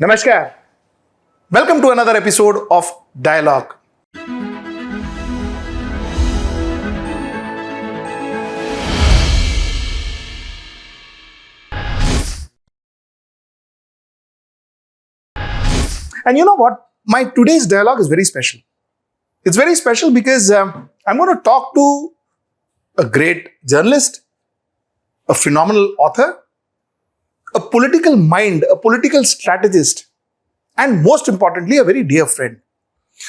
Namaskar. Welcome to another episode of Dialogue. And you know what? My today's dialogue is very special. It's very special because I'm going to talk to a great journalist, a phenomenal author, a political mind, a political strategist, and most importantly, a very dear friend.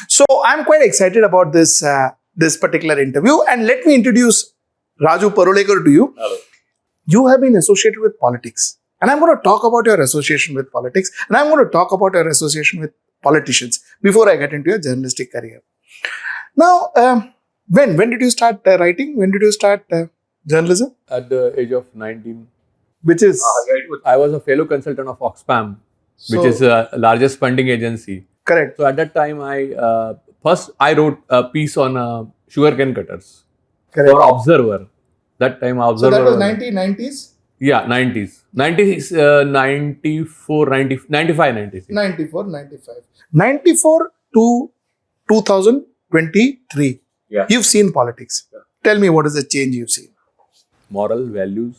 So I'm quite excited about this particular interview, and let me introduce Raju Parulekar to you. Hello. You have been associated with politics, and I'm going to talk about your association with politics, and I'm going to talk about your association with politicians before I get into your journalistic career. Now, when did you start writing? When did you start journalism? At the age of 19, Which is I was a fellow consultant of Oxfam, So- which is the largest funding agency. correct. So at that time, I wrote a piece on sugarcane cutters Correct. for Observer. That time, So Observer. that was 1990s, Yeah, 90s. 90s, 94, 90, 95, 96. 94, 95. 94 to 2023. Yeah. You've seen politics. Yeah. Tell me what is the change you've seen. Moral values,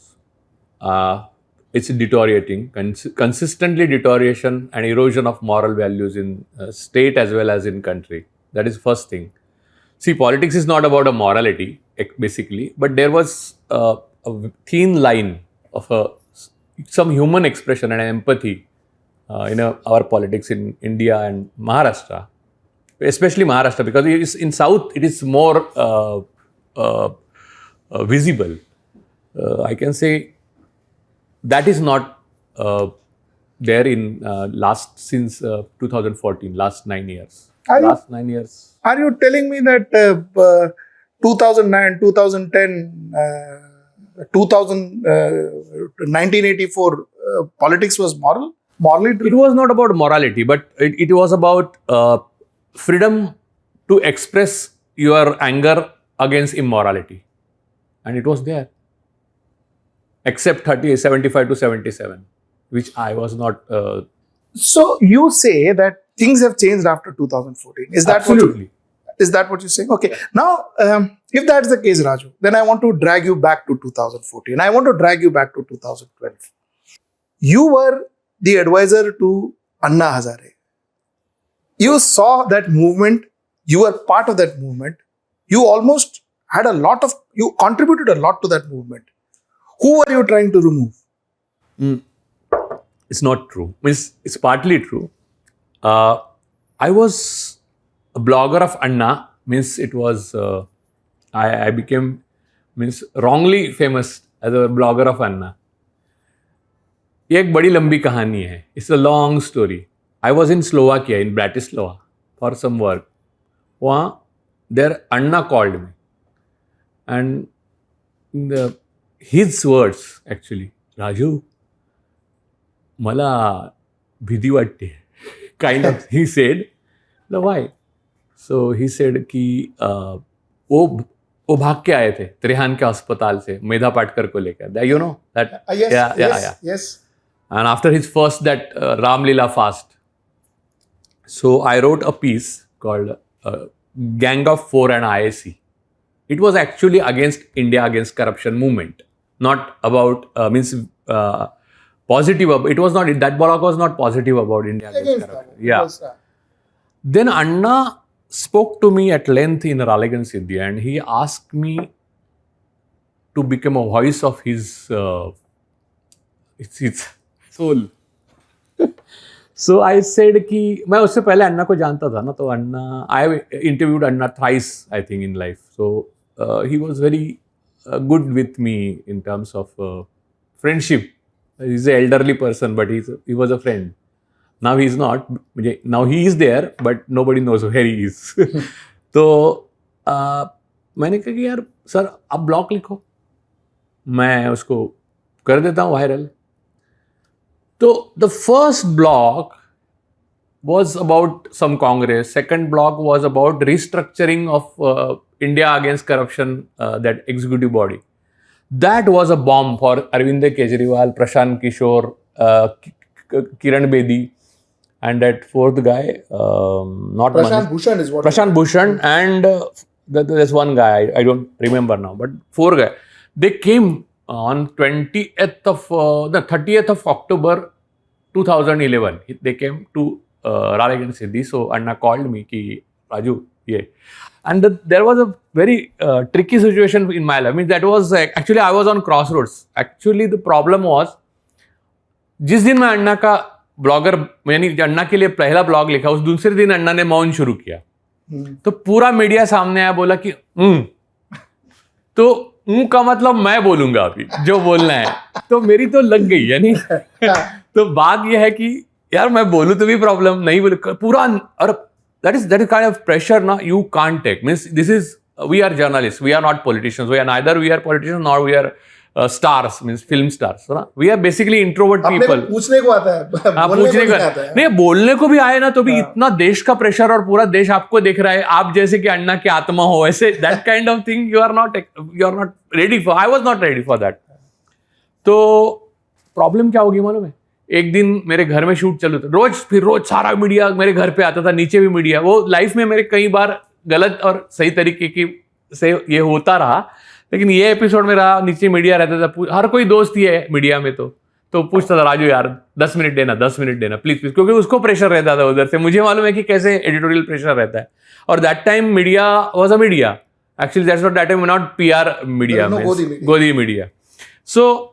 it's deteriorating, consistently deterioration and erosion of moral values in state as well as in country. That is first thing. See, politics is not about a morality, basically, but there was a thin line of some human expression and empathy in our politics in India and Maharashtra, especially Maharashtra, because it is in South it is more visible. I can say that is not there in since 2014, last 9 years. Are you- Last 9 years. Are you telling me that 2009, 2010, 1984 politics was moral? Morally It was not about morality, but it was about freedom to express your anger against immorality. And it was there. Except 75 to 77, which I was not. So you say that things have changed after 2014. Is that Absolutely. Is that what you're saying? Okay. Now, if that's the case, Raju, then I want to drag you back to 2014. I want to drag you back to 2012. You were the advisor to Anna Hazare. You saw that movement. You were part of that movement. You almost had you contributed a lot to that movement. Who were you trying to remove? It's not true. It's partly true. I was a blogger of Anna. It was I became wrongly famous as a blogger of Anna. ये एक बड़ी लंबी कहानी है. It's a long story. I was in Slovakia, in Bratislava, for some work. वहाँ there Anna called me, and his words actually, Raju, मला भीती वाटते. Kind of, he said, no, why? So he said कि वो भाग के आए थे त्रिहान के अस्पताल से मेधा पाटकर को लेकर. You know that? Yes. And after his first that Ram Leela fast, so I wrote a piece called Gang of Four and IAC. It was actually against India against corruption movement, not about positive. It was not, that blog was not positive about India against corruption. Yeah. Then Anna spoke to me at length in Ralegan Siddhi, and he asked me to become a voice of his soul. So I said कि मैं उससे पहले अन्ना को जानता था ना, तो अन्ना, I interviewed Anna thrice I think in life. So he was very good with me in terms of friendship. He's an elderly person, but he was a friend. Now he's not. Now he is there, but nobody knows where he is. तो मैंने कहा कि यार sir आप blog लिखो, मैं उसको कर देता हूँ viral. So the first blog was about some Congress. Second blog was about restructuring of India against corruption, that executive body. That was a bomb for Arvind Kejriwal, Prashant Kishore, Kiran Bedi. and that fourth guy, not Prashant Bhushan is what. Prashant Bhushan, and there's one guy, I don't remember now, but four guys. They came on 30th of October 2011. They came to Raleigh Siddhi. So Anna called me ki Raju, yeah. And there was a very tricky situation in my life. I mean, that was actually I was on crossroads. Actually, the problem was जिस दिन मैं अन्ना का blogger यानी अन्ना के लिए पहला blog लिखा उस दूसरे दिन अन्ना ने मौन शुरू किया तो पूरा मीडिया सामने आया बोला कि तो का मतलब मैं बोलूंगा अभी जो बोलना है तो मेरी तो लग गई यानी तो बात यह है कि यार मैं बोलूं तो भी प्रॉब्लम नहीं बोलूं पूरा और that is kind of pressure ना you can't take means this is we are journalist we are not politicians we are neither we are politicians nor we are stars means film stars ना we are basically introvert people पूछने को आता है पूछने को नहीं बोलने को भी आए ना तो भी इतना देश का प्रेशर और पूरा देश आपको देख रहा है आप जैसे कि अन्ना की आत्मा हो ऐसे that kind of thing you are not ready for I was not ready for that तो प्रॉब्लम क्या होगी मालूम है एक दिन मेरे घर में शूट चलू था रोज सारा मीडिया मेरे घर पे आता था नीचे भी मीडिया वो लाइफ में मेरे कई बार गलत और सही तरीके की से ये होता रहा लेकिन ये एपिसोड में रहा नीचे मीडिया रहता था हर कोई दोस्त ही है मीडिया में तो पूछता था राजू यार 10 मिनट देना प्लीज क्योंकि उसको प्रेशर रहता था उधर से मुझे मालूम है कि कैसे एडिटोरियल प्रेशर रहता है और that time media was a media actually that's not that time not PR media गोदी मीडिया सो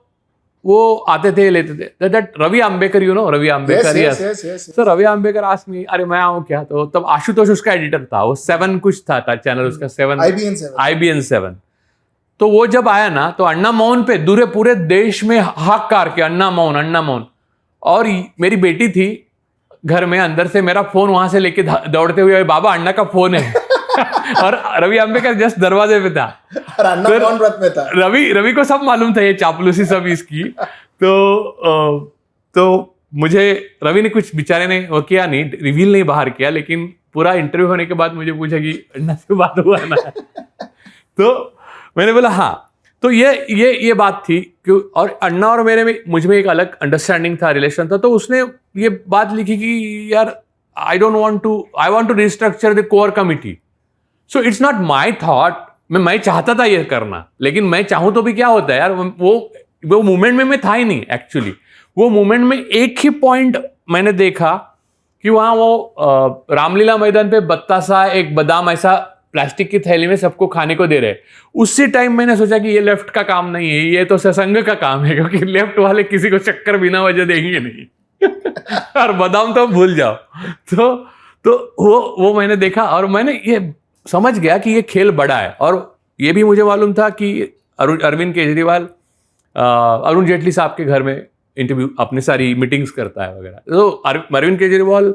वो आते थे लेते थे that Ravi Ambekar you know Ravi Ambekar तो रवि आम्बेकर आस्क मी अरे मैं आऊँ क्या तो तब आशुतोष उसका एडिटर था वो 7 कुछ था चैनल उसका 7 IBN 7 तो वो जब आया ना तो अन्ना मौन पे पूरे देश में हाहाकार के अन्ना मौन और मेरी बेटी थी घर में अंदर से मेरा फोन वहां से लेके दौड़ते हुए बाबा अन्ना का फोन है और रवि आम्बेकर जस्ट दरवाजे पे था और अन्ना कौन व्रत में था रवि को सब मालूम था ये चापलूसी सब इसकी तो मुझे रवि ने कुछ बेचारे ने वो किया नहीं रिवील नहीं बाहर किया लेकिन पूरा इंटरव्यू होने के बाद मुझे पूछा कि अन्ना से बात हुआ ना तो मैंने बोला हाँ तो ये बात थी कि और अन्ना और मेरे में मुझ में एक अलग अंडरस्टैंडिंग था रिलेशन था तो उसने ये बात लिखी कि यार I want to restructure the core committee so it's not my thought मैं चाहता था ये करना लेकिन मैं चाहूँ तो भी क्या होता है यार वो मूवमेंट में मैं था ही नहीं एक्चुअली वो मूवमेंट में एक ही पॉइंट मैंने देखा कि वहाँ वो रामलीला मैदान पे बत्तासा एक बादाम ऐसा प्लास्टिक की थैली में सबको खाने को दे रहे उसी टाइम मैंने सोचा कि ये लेफ्ट का काम नहीं है ये तो सत्संग का काम है क्योंकि लेफ्ट वाले किसी को चक्कर बिना वजह देंगे नहीं और बादाम तो भूल जाओ तो वो मैंने देखा और मैंने ये समझ गया कि ये खेल बड़ा है और ये भी मुझे मालूम था कि अरविंद केजरीवाल अरुण जेटली साहब के घर में इंटरव्यू अपनी सारी मीटिंग्स करता है वगैरह तो अरविंद केजरीवाल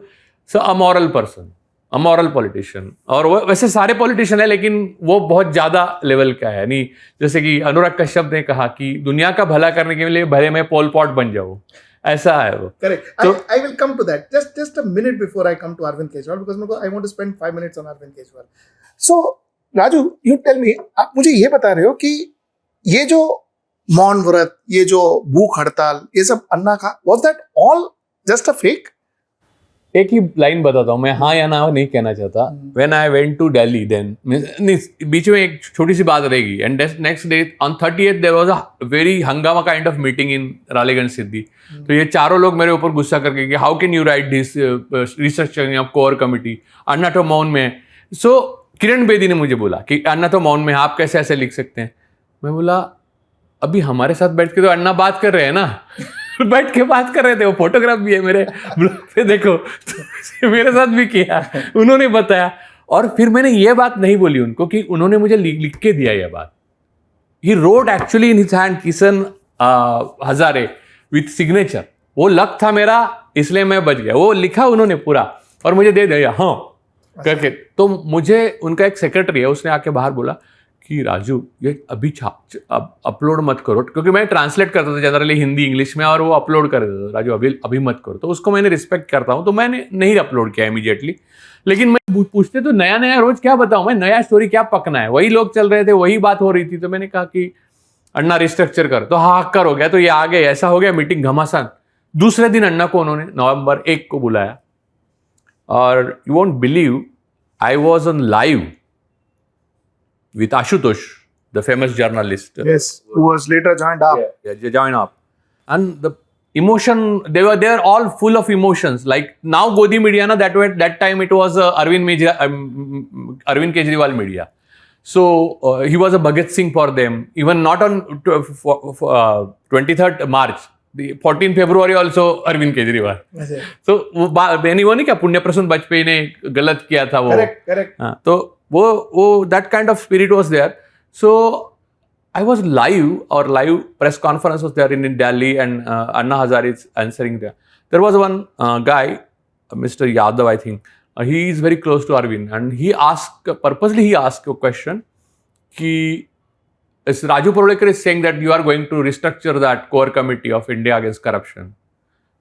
अमॉरल पर्सन अमॉरल पॉलिटिशियन और वो वैसे सारे पॉलिटिशियन है लेकिन वो बहुत ज़्यादा लेवल का है यानी जैसे कि अनुराग कश्यप ने कहा कि दुनिया का भला करने के लिए भले मैं पोल पॉट बन जाऊँ ऐसा है वो correct I will come to that just a minute before I come to Arvind Kejriwal because I want to spend 5 minutes on Arvind Kejriwal so Raju you tell me आप मुझे ये बता रहे हो कि ये जो मौन व्रत ये जो भूख हड़ताल ये सब अन्ना का was that all just a fake एक ही लाइन बताता हूँ मैं हाँ या ना नहीं कहना चाहता when I went to Delhi then बीच में एक छोटी सी बात रहेगी and next day on 30th there was a very हंगामा kind of meeting in Ralegan Siddhi तो ये चारों लोग मेरे ऊपर गुस्सा करके कि how can you write this restructuring of core committee Anna तो मौन में सो किरण बेदी ने मुझे बोला कि अन्ना तो मौन में आप कैसे ऐसे लिख सकते हैं मैं बोला अभी हमारे साथ बैठ के तो अन्ना बात कर रहे हैं ना बैठ के बात कर रहे थे वो फोटोग्राफ भी है मेरे ब्लॉग पे देखो तो मेरे साथ भी किया उन्होंने बताया और फिर मैंने ये बात नहीं बोली उनको कि उन्होंने मुझे लिख के दिया ये बात ही wrote actually in his hand Kishan Hazare with signature वो लक था मेरा इसलिए मैं बच गया वो लिखा उन्होंने पूरा और मुझे दे दिया हाँ करके तो मुझे उनका एक सेक्रेटरी है उसने आके बाहर बोला कि राजू ये अभी अपलोड मत करो क्योंकि मैं ट्रांसलेट करता था जनरली हिंदी इंग्लिश में और वो अपलोड कर देता था राजू अभी मत करो तो उसको मैंने रिस्पेक्ट करता हूँ तो मैंने नहीं अपलोड किया इमीडिएटली लेकिन मैं पूछते तो नया रोज क्या बताऊँ मैं नया स्टोरी क्या पकना है वही लोग चल रहे थे वही बात हो रही थी तो मैंने कहा कि अन्ना रिस्ट्रक्चर कर तो हाकर हो गया तो ये आ गए ऐसा हो गया मीटिंग घमासान दूसरे दिन अन्ना को उन्होंने November 1 को बुलाया और you won't believe, I was on live with Ashutosh, the famous journalist. Yes, who was later joined up. Yeah, join up. And the emotion, they were all full of emotions. Like now Godi media, na, that time it was Arvind Kejriwal media. So he was a Bhagat Singh for them. Even not on 23rd March, the 14th February also Arvind Kejriwal. So वो नहीं क्या पुण्य प्रसून वाजपेयी ने गलत किया था वो. Correct. हाँ, तो वो that kind of spirit was there. So I was live, or live press conference was there in Delhi, and Anna Hazare is answering there. There was one guy, Mr. Yadav, I think. He is very close to Arvind, and he asked a question कि Raju Parulekar is saying that you are going to restructure that core committee of India against corruption.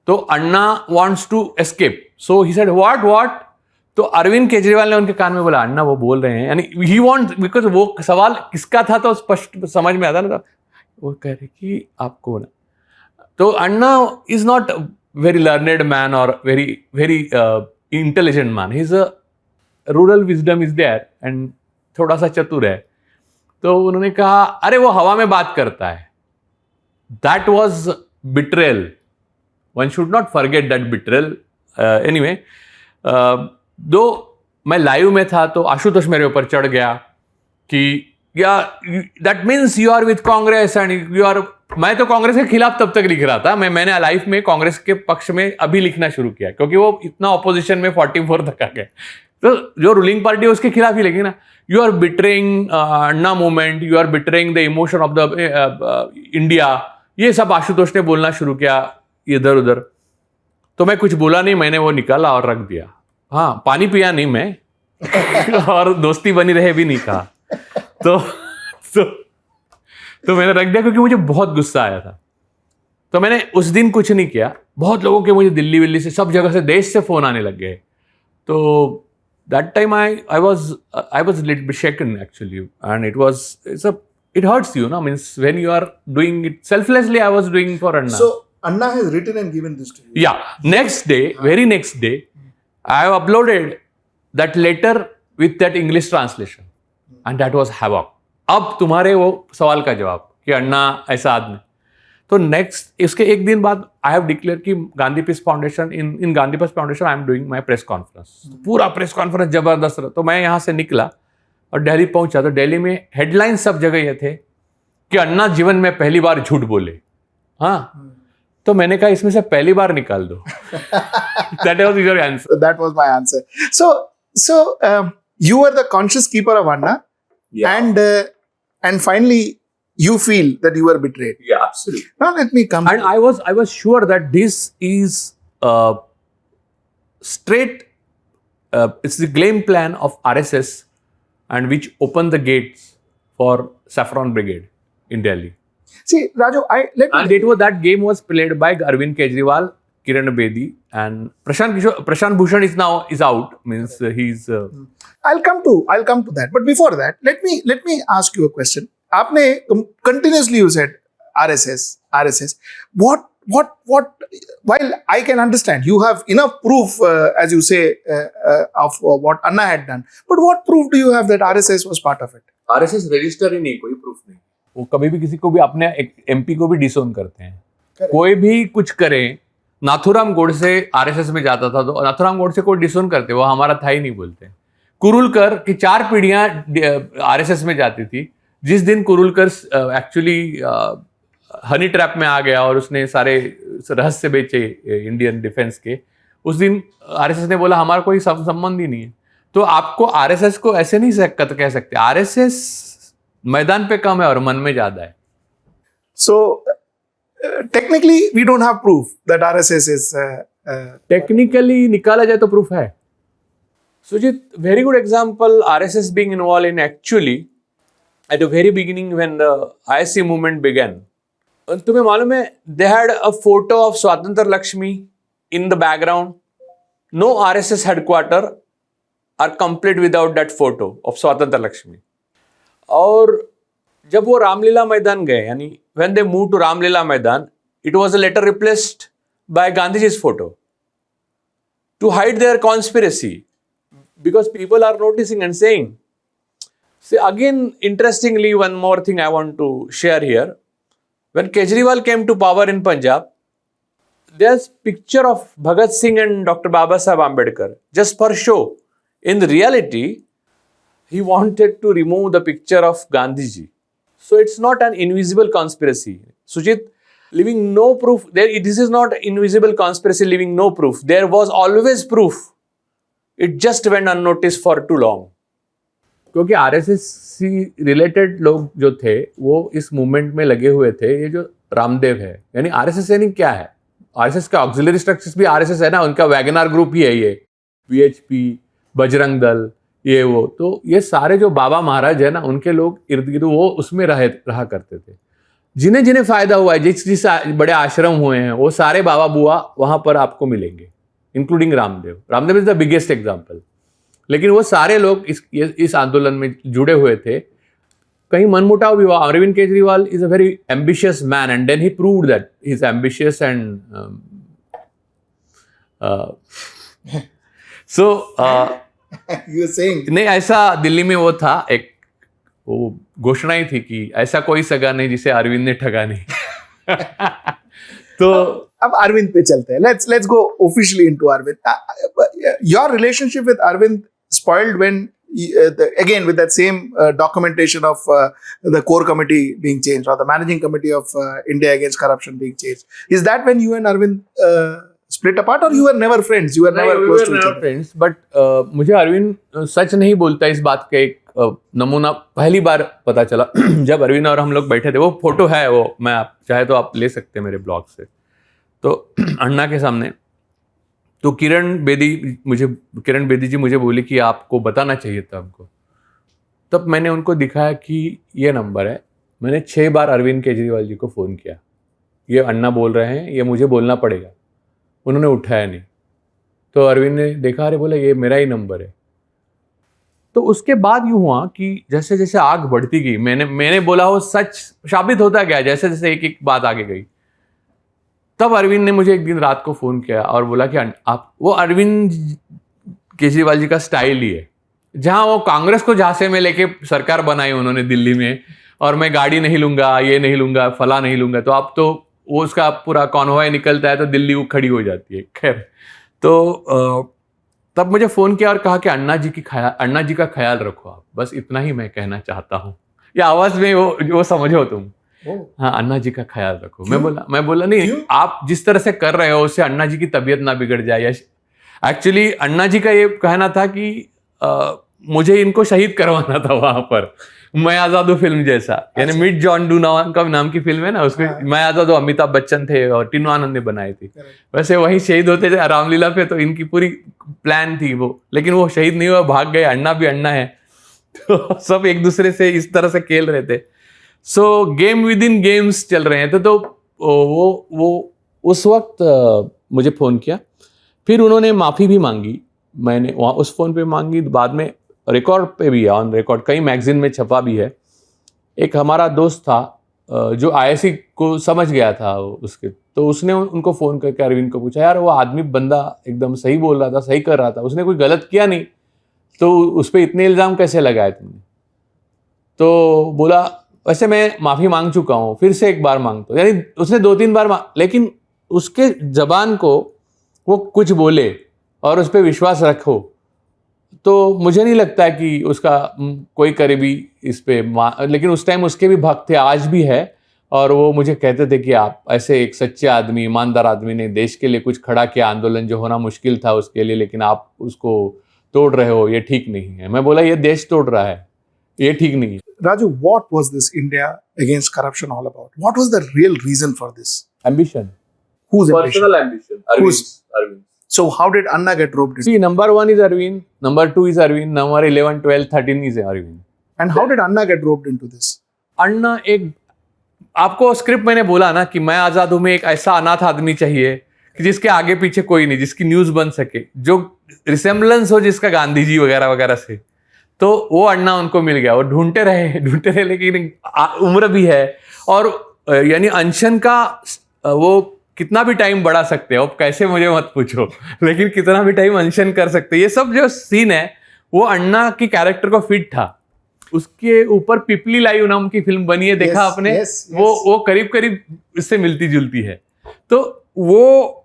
तो Anna wants to escape. So he said, what? तो अरविंद केजरीवाल ने उनके कान में बोला, अन्ना वो बोल रहे हैं, यानी ही वांट, बिकॉज वो सवाल किसका था तो स्पष्ट समझ में आता ना, वो कह रहे कि आपको बोला. तो Anna is not very learned man और very intelligent man. He is a rural wisdom is there and थोड़ा सा चतुर है. तो उन्होंने कहा, अरे वो हवा में बात करता है. That was betrayal. One should not forget that betrayal. Anyway, दो मैं लाइव में था तो आशुतोष मेरे ऊपर चढ़ गया कि या that means you are with Congress and you are. मैं तो कांग्रेस के खिलाफ तब तक लिख रहा था. मैंने लाइफ में कांग्रेस के पक्ष में अभी लिखना शुरू किया, क्योंकि वो इतना ऑपोजिशन में 44 तक आ गए. तो जो रूलिंग पार्टी है उसके खिलाफ ही लिखी ना. You are betraying Anna movement, you are betraying the emotion of the India. ये सब आशुतोष ने बोलना शुरू किया इधर उधर. तो मैं कुछ बोला नहीं, मैंने वो निकाला और रख दिया. हाँ, पानी पिया नहीं मैं और दोस्ती बनी रहे भी नहीं कहा. तो मैंने रख दिया क्योंकि मुझे बहुत गुस्सा आया था. तो मैंने उस दिन कुछ नहीं किया. बहुत लोगों के मुझे दिल्ली विल्ली से, सब जगह से, देश से फोन आने लग गए. तो that time I was little bit shaken actually, and it hurts you, no? Means when you are doing it selflessly, I was doing for Anna. So Anna has written and given this to you. Yeah. Very next day, I have uploaded that letter with that English translation, and that was havoc. अब तुम्हारे वो सवाल का जवाब कि अन्ना ऐसा आदमी. तो नेक्स्ट इसके एक दिन बाद आई हैव डिक्लेयर कि Gandhi Peace Foundation in Gandhi Peace Foundation I am doing my press conference. पूरा प्रेस कॉन्फ्रेंस जबरदस्त रहा. तो मैं यहाँ से निकला और दिल्ली पहुंचा. तो दिल्ली में हेडलाइन सब जगह ये थे कि अन्ना जीवन में पहली बार झूठ बोले. हाँ, तो मैंने कहा इसमें से पहली बार निकाल दो. That was your answer. That was my answer. So you were the conscious keeper of Anna, and finally you feel that you were betrayed. Yeah, absolutely. Now let me come. And I was sure that this is straight. It's the game plan of RSS, and which opened the gates for Saffron Brigade in Delhi. See, Raju, that game was played by Arvind Kejriwal, Kiran Bedi, and Prashant Bhushan is out. Means he's. I'll come to that. But before that, let me ask you a question. आपने continuously you said RSS. What? While I can understand, you have enough proof, as you say, of what Anna had done. But what proof do you have that RSS was part of it? RSS register ही नहीं, कोई proof नहीं. वो कभी भी किसी को भी अपने MP को भी डिसोन करते हैं. Correct. कोई भी कुछ करे. नाथुराम गोडसे RSS में जाता था तो नाथुराम गोडसे को डिसोन करते, वो हमारा था ही नहीं बोलते. कुरुलकर की 4 पीढ़ियां RSS में जाती थी. जिस दिन कुरुलकर एक्चुअली हनी ट्रैप में आ गया और उसने सारे रहस्य बेचे इंडियन डिफेंस के, उस दिन RSS ने बोला हमारा कोई संबंध ही नहीं है. तो आपको RSS को ऐसे नहीं कह सकते. RSS मैदान पे कम है और मन में ज्यादा है. So technically we don't have proof that RSS is. Technically निकाला जाए तो प्रूफ है. Sujit, very good example. RSS being involved in actually at the very beginning when the ISC movement began. तुम्हें मालूम है, they had a photo of Swatantra Lakshmi in the background. No RSS headquarter are complete without that photo of Swatantra Lakshmi. और जब वो रामलीला मैदान गए, यानी when they moved to Ramlila मैदान, it was later replaced by Gandhiji's photo. to hide their conspiracy, because people are noticing and saying. See, again, interestingly, one more thing I want to share here. When Kejriwal came to power in Punjab, there's picture of Bhagat Singh and Dr. Babasaheb Ambedkar just for show. In reality, he wanted to remove the picture of Gandhiji. So it's not an invisible conspiracy. Sujit, leaving no proof. This is not invisible conspiracy leaving no proof. There was always proof. It just went unnoticed for too long. क्योंकि RSS related लोग जो थे वो इस movement में लगे हुए थे. ये जो रामदेव है, यानी आरएसएस यानी क्या है? आरएसएस का ऑक्सिलरी स्ट्रक्चर्स भी आरएसएस है ना, उनका वैगनार ग्रुप ही है ये, वीएचपी, बजरंग दल, ये वो. तो ये सारे जो बाबा महाराज है ना, उनके लोग इर्द गिर्द वो उसमें रहा करते थे. जिन्हें जिन्हें फायदा हुआ है, जिस बड़े आश्रम हुए हैं, वो सारे बाबा बुआ वहां पर आपको मिलेंगे, including Ramdev. Ramdev is the biggest example. लेकिन वो सारे लोग इस आंदोलन में जुड़े हुए थे. कहीं मनमुटाव भी हुआ. Arvind Kejriwal is a very ambitious man and then he proved that he is ambitious and so You were saying. नहीं, ऐसा दिल्ली में वो था, एक वो घोषणा ही थी कि ऐसा कोई सगा नहीं जिसे अरविंद ने ठगा नहीं. तो अब अरविंद पे चलते हैं. Let's go officially into Arvind. Your relationship with Arvind spoiled when again with that same documentation of the core committee being changed, or the managing committee of India Against Corruption being changed. Is that when you and Arvind split apart, or you were never friends? You were never close to each other. Friends, but मुझे अरविंद सच नहीं बोलता. इस बात का एक नमूना पहली बार पता चला जब अरविंद और हम लोग बैठे थे. वो फोटो है, वो मैं आप चाहे तो आप ले सकते हैं मेरे ब्लॉग से. तो अन्ना के सामने तो किरण बेदी जी मुझे बोली कि आपको बताना चाहिए था हमको. तब मैंने उनको दिखाया कि ये नंबर है. मैंने 6 बार अरविंद केजरीवाल जी को फ़ोन किया, ये अन्ना बोल रहे हैं, ये मुझे बोलना पड़ेगा. उन्होंने उठाया नहीं. तो अरविंद ने देखा, अरे बोला ये मेरा ही नंबर है. तो उसके बाद यूँ हुआ कि जैसे जैसे आग बढ़ती गई, मैंने बोला वो सच साबित होता गया जैसे जैसे एक एक बात आगे गई. तब अरविंद ने मुझे एक दिन रात को फ़ोन किया और बोला कि आप, वो अरविंद केजरीवाल जी का स्टाइल ही है. जहाँ वो कांग्रेस को झांसे में लेके सरकार बनाई उन्होंने दिल्ली में, और मैं गाड़ी नहीं लूँगा, ये नहीं लूँगा, फला नहीं लूँगा. तो अब तो वो उसका पूरा कॉन्वॉय निकलता है तो दिल्ली वो खड़ी हो जाती है. खैर, तो तब मुझे फ़ोन किया और कहा कि अन्ना जी का ख्याल रखो आप. बस इतना ही मैं कहना चाहता हूँ. ये आवाज़ में वो समझो तुम. हाँ, अन्ना जी का ख्याल रखो. मैं बोला नहीं, आप जिस तरह से कर रहे हो उससे अन्ना जी की तबीयत ना बिगड़ जाए. एक्चुअली अन्ना जी का ये कहना था कि मुझे इनको शहीद करवाना था वहां पर. मैं आज़ाद हूँ फिल्म जैसा, यानी मिड जॉन डू का नाम की फिल्म है ना, उसमें मैं आज़ाद हूँ अमिताभ बच्चन थे और टिनू आनंद ने बनाई थी. वैसे वही शहीद होते थे रामलीला पे. तो इनकी पूरी प्लान थी वो, लेकिन वो शहीद नहीं हुआ, भाग गए. अन्ना भी अन्ना है. तो सब एक दूसरे से इस तरह से खेल रहे थे. सो गेम विद इन गेम्स चल रहे हैं. तो वो उस वक्त मुझे फ़ोन किया. फिर उन्होंने माफ़ी भी मांगी. मैंने वहाँ उस फ़ोन पे मांगी, बाद में रिकॉर्ड पे भी है, ऑन रिकॉर्ड, कई मैगजीन में छपा भी है. एक हमारा दोस्त था जो आईएससी को समझ गया था उसके, तो उसने उनको फ़ोन करके अरविंद को पूछा, यार वो आदमी बंदा एकदम सही बोल रहा था, सही कर रहा था, उसने कोई गलत किया नहीं, तो उस पर इतने इल्ज़ाम कैसे लगाए तुमने? तो बोला वैसे मैं माफ़ी मांग चुका हूँ, फिर से एक बार मांगता हूँ. यानी उसने 2-3 बार लेकिन उसके ज़बान को वो कुछ बोले और उस पर विश्वास रखो, तो मुझे नहीं लगता कि उसका कोई करीबी इस पे. लेकिन उस टाइम उसके भी भक्त थे, आज भी है. और वो मुझे कहते थे कि आप ऐसे एक सच्चे आदमी, ईमानदार आदमी ने देश के लिए कुछ खड़ा किया, आंदोलन जो होना मुश्किल था उसके लिए, लेकिन आप उसको तोड़ रहे हो, ये ठीक नहीं है. मैं बोला ये देश तोड़ रहा है, ये ठीक नहीं है. Raju, what was this India Against Corruption all about? What was the real reason for this? Ambition. Whose ambition? Personal ambition. Arvind. So how did Anna get roped in? See, number 1 is Arvind, number 2 is Arvind, number 11, 12, 13 is Arvind. And how did Anna get roped into this? अन्ना एक, आपको script मैंने बोला ना कि मैं आज़ाद हूँ में एक ऐसा अनाथ आदमी चाहिए कि जिसके आगे पीछे कोई नहीं, जिसकी न्यूज़ बन सके, जो रिसेम्बलेंस हो जिसका गांधी जी वगैरह वगैरह से. तो वो अन्ना उनको मिल गया. वो ढूंढते रहे, लेकिन उम्र भी है. और यानी अनशन का वो कितना भी टाइम बढ़ा सकते हो, अब कैसे मुझे मत पूछो, लेकिन कितना भी टाइम अनशन कर सकते, ये सब जो सीन है वो अन्ना की कैरेक्टर को फिट था। उसके ऊपर पिपली लाइव नाम की फिल्म बनी है, देखा आपने? वो करीब करीब इससे मिलती जुलती है। तो वो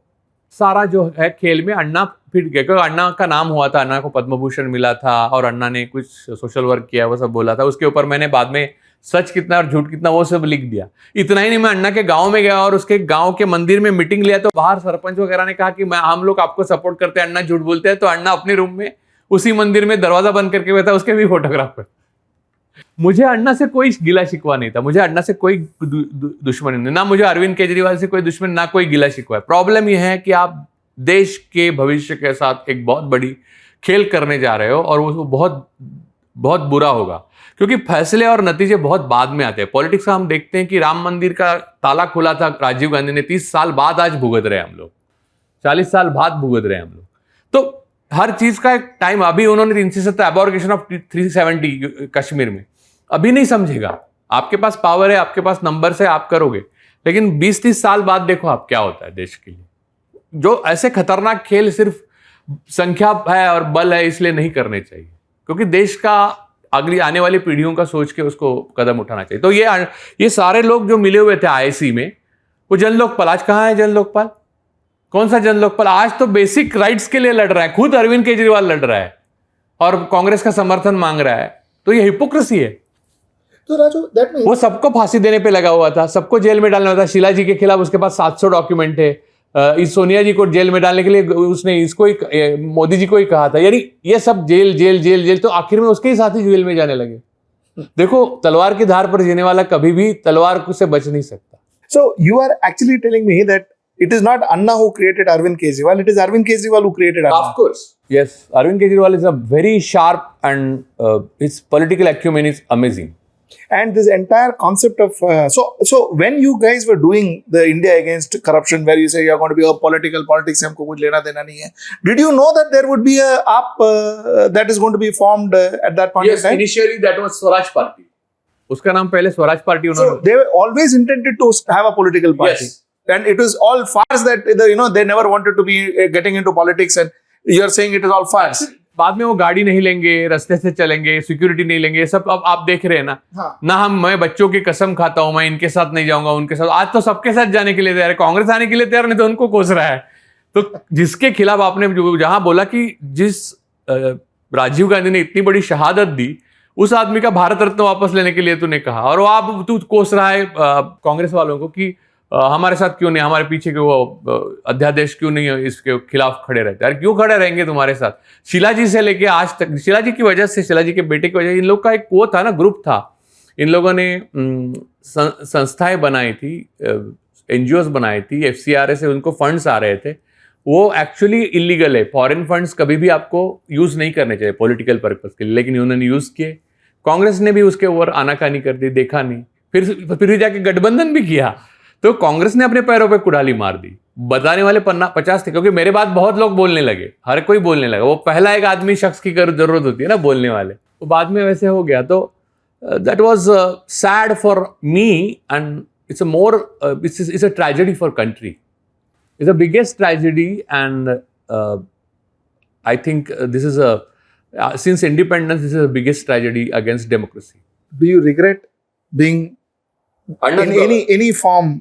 सारा जो है खेल में अन्ना फिट गया, क्योंकि अन्ना का नाम हुआ था, अन्ना को पद्म भूषण मिला था और अन्ना ने कुछ सोशल वर्क किया, वो सब बोला था। उसके ऊपर मैंने बाद में सच कितना और झूठ कितना वो सब लिख दिया। इतना ही नहीं, मैं अन्ना के गांव में गया और उसके गांव के मंदिर में मीटिंग लिया, तो बाहर सरपंच वगैरह ने कहा कि हम लोग आपको सपोर्ट करते हैं, अन्ना झूठ बोलते हैं। तो अन्ना अपने रूम में उसी मंदिर में दरवाजा बंद करके बैठा, उसके भी फोटोग्राफ है। मुझे अन्ना से कोई गिला शिकवा नहीं था, मुझे अन्ना से कोई दुश्मनी नहीं, ना मुझे अरविंद केजरीवाल से कोई दुश्मन, ना कोई गिला शिकवा है। प्रॉब्लम यह है कि आप देश के भविष्य के साथ एक बहुत बड़ी खेल करने जा रहे हो और वो बहुत बहुत बुरा होगा, क्योंकि फैसले और नतीजे बहुत बाद में आते हैं। पॉलिटिक्स का हम देखते हैं कि राम मंदिर का ताला खुला था राजीव गांधी ने, 30 साल बाद आज भुगत रहे हैं हम लोग, 40 साल बाद भुगत रहे हैं हम लोग। तो हर चीज का एक टाइम, अभी उन्होंने 370 एबॉर्गेशन ऑफ 370 कश्मीर में, अभी नहीं समझेगा। आपके पास पावर है, आपके पास नंबर्स है, आप करोगे, लेकिन 20-30 साल बाद देखो आप क्या होता है देश के लिए। जो ऐसे खतरनाक खेल सिर्फ संख्या है और बल है इसलिए नहीं करने चाहिए, क्योंकि देश का अगली आने वाली पीढ़ियों का सोच के उसको कदम उठाना चाहिए। तो ये सारे लोग जो मिले हुए थे आईएसी में, वो जन लोकपाल, आज कहाँ है जन लोकपाल? कौन सा जन लोकपाल? आज तो बेसिक राइट्स के लिए लड़ रहा है, खुद अरविंद केजरीवाल लड़ रहा है और कांग्रेस का समर्थन मांग रहा है। तो ये हिपोक्रेसी है। तो राजू, दैट मींस वो सबको फांसी देने पे लगा हुआ था, सबको जेल में डालना था। शीला जी के खिलाफ उसके पास 700 डॉक्यूमेंट है। इस सोनिया जी को जेल में डालने के लिए उसने इसको ही, मोदी जी को ही कहा था। यानी ये सब जेल जेल जेल जेल, तो आखिर में उसके ही साथी जेल में जाने लगे। देखो, तलवार की धार पर जीने वाला कभी भी तलवार से बच नहीं सकता। So you are actually telling me that it is not Anna who created Arvind Kejriwal, it is Arvind Kejriwal who created Anna. Of course. Yes, Arvind Kejriwal is a very sharp and his political acumen is amazing. And this entire concept of so when you guys were doing the India against corruption, where you say you are going to be a politics, हमको कुछ लेना देना नहीं है, did you know that there would be a AAP that is going to be formed at that point in time? Yes, initially that was Swaraj Party. उसका नाम पहले Swaraj party उन्होंने. So they were always intended to have a political party. Yes. And it was all farce that they never wanted to be getting into politics, and you are saying it is all farce. बाद में वो गाड़ी नहीं लेंगे, रास्ते से चलेंगे, security नहीं लेंगे, सब अब आप देख रहे हैं ना. हाँ. ना मैं बच्चों की कसम खाता हूं, मैं इनके साथ नहीं जाऊंगा, उनके साथ. आज तो सबके साथ जाने के लिए तैयार है, कांग्रेस आने के लिए तैयार नहीं तो उनको कोस रहा है. तो जिसके खिलाफ आपने जहां बोला कि जिस राजीव गांधी ने इतनी बड़ी शहादत दी, उस आदमी का भारत रत्न वापस लेने के लिए तूने कहा, और वो आप तू कोस रहा है कांग्रेस वालों को कि हमारे साथ क्यों नहीं, हमारे पीछे क्यों वो अध्यादेश क्यों नहीं इसके खिलाफ खड़े रहते. यार क्यों खड़े रहेंगे तुम्हारे साथ? शीला जी से लेके आज तक, शीला जी की वजह से, शीला जी के बेटे की वजह, इन लोग का एक वो था ना, ग्रुप था. इन लोगों ने संस्थाएं बनाई थी, एनजीओ बनाई थी, FCRA से उनको फंड्स आ रहे थे. वो एक्चुअली इलीगल है. फॉरेन फंड्स कभी भी आपको यूज नहीं करने चाहिए पॉलिटिकल पर्पज के लिए, लेकिन उन्होंने यूज किए. कांग्रेस ने भी उसके ऊपर आनाकानी कर दी, देखा नहीं, फिर जाके गठबंधन भी किया. तो कांग्रेस ने अपने पैरों पे कुड़ाली मार दी. बताने वाले 50 थे, क्योंकि मेरे बाद बहुत लोग बोलने लगे, हर कोई बोलने लगा. वो पहला एक आदमी शख्स की जरूरत होती है ना बोलने वाले, वो बाद में वैसे हो गया. तो that was sad for me and it's a tragedy for country. It's the biggest tragedy, and I think this is since independence, this is the biggest tragedy against democracy. Do you regret being in any form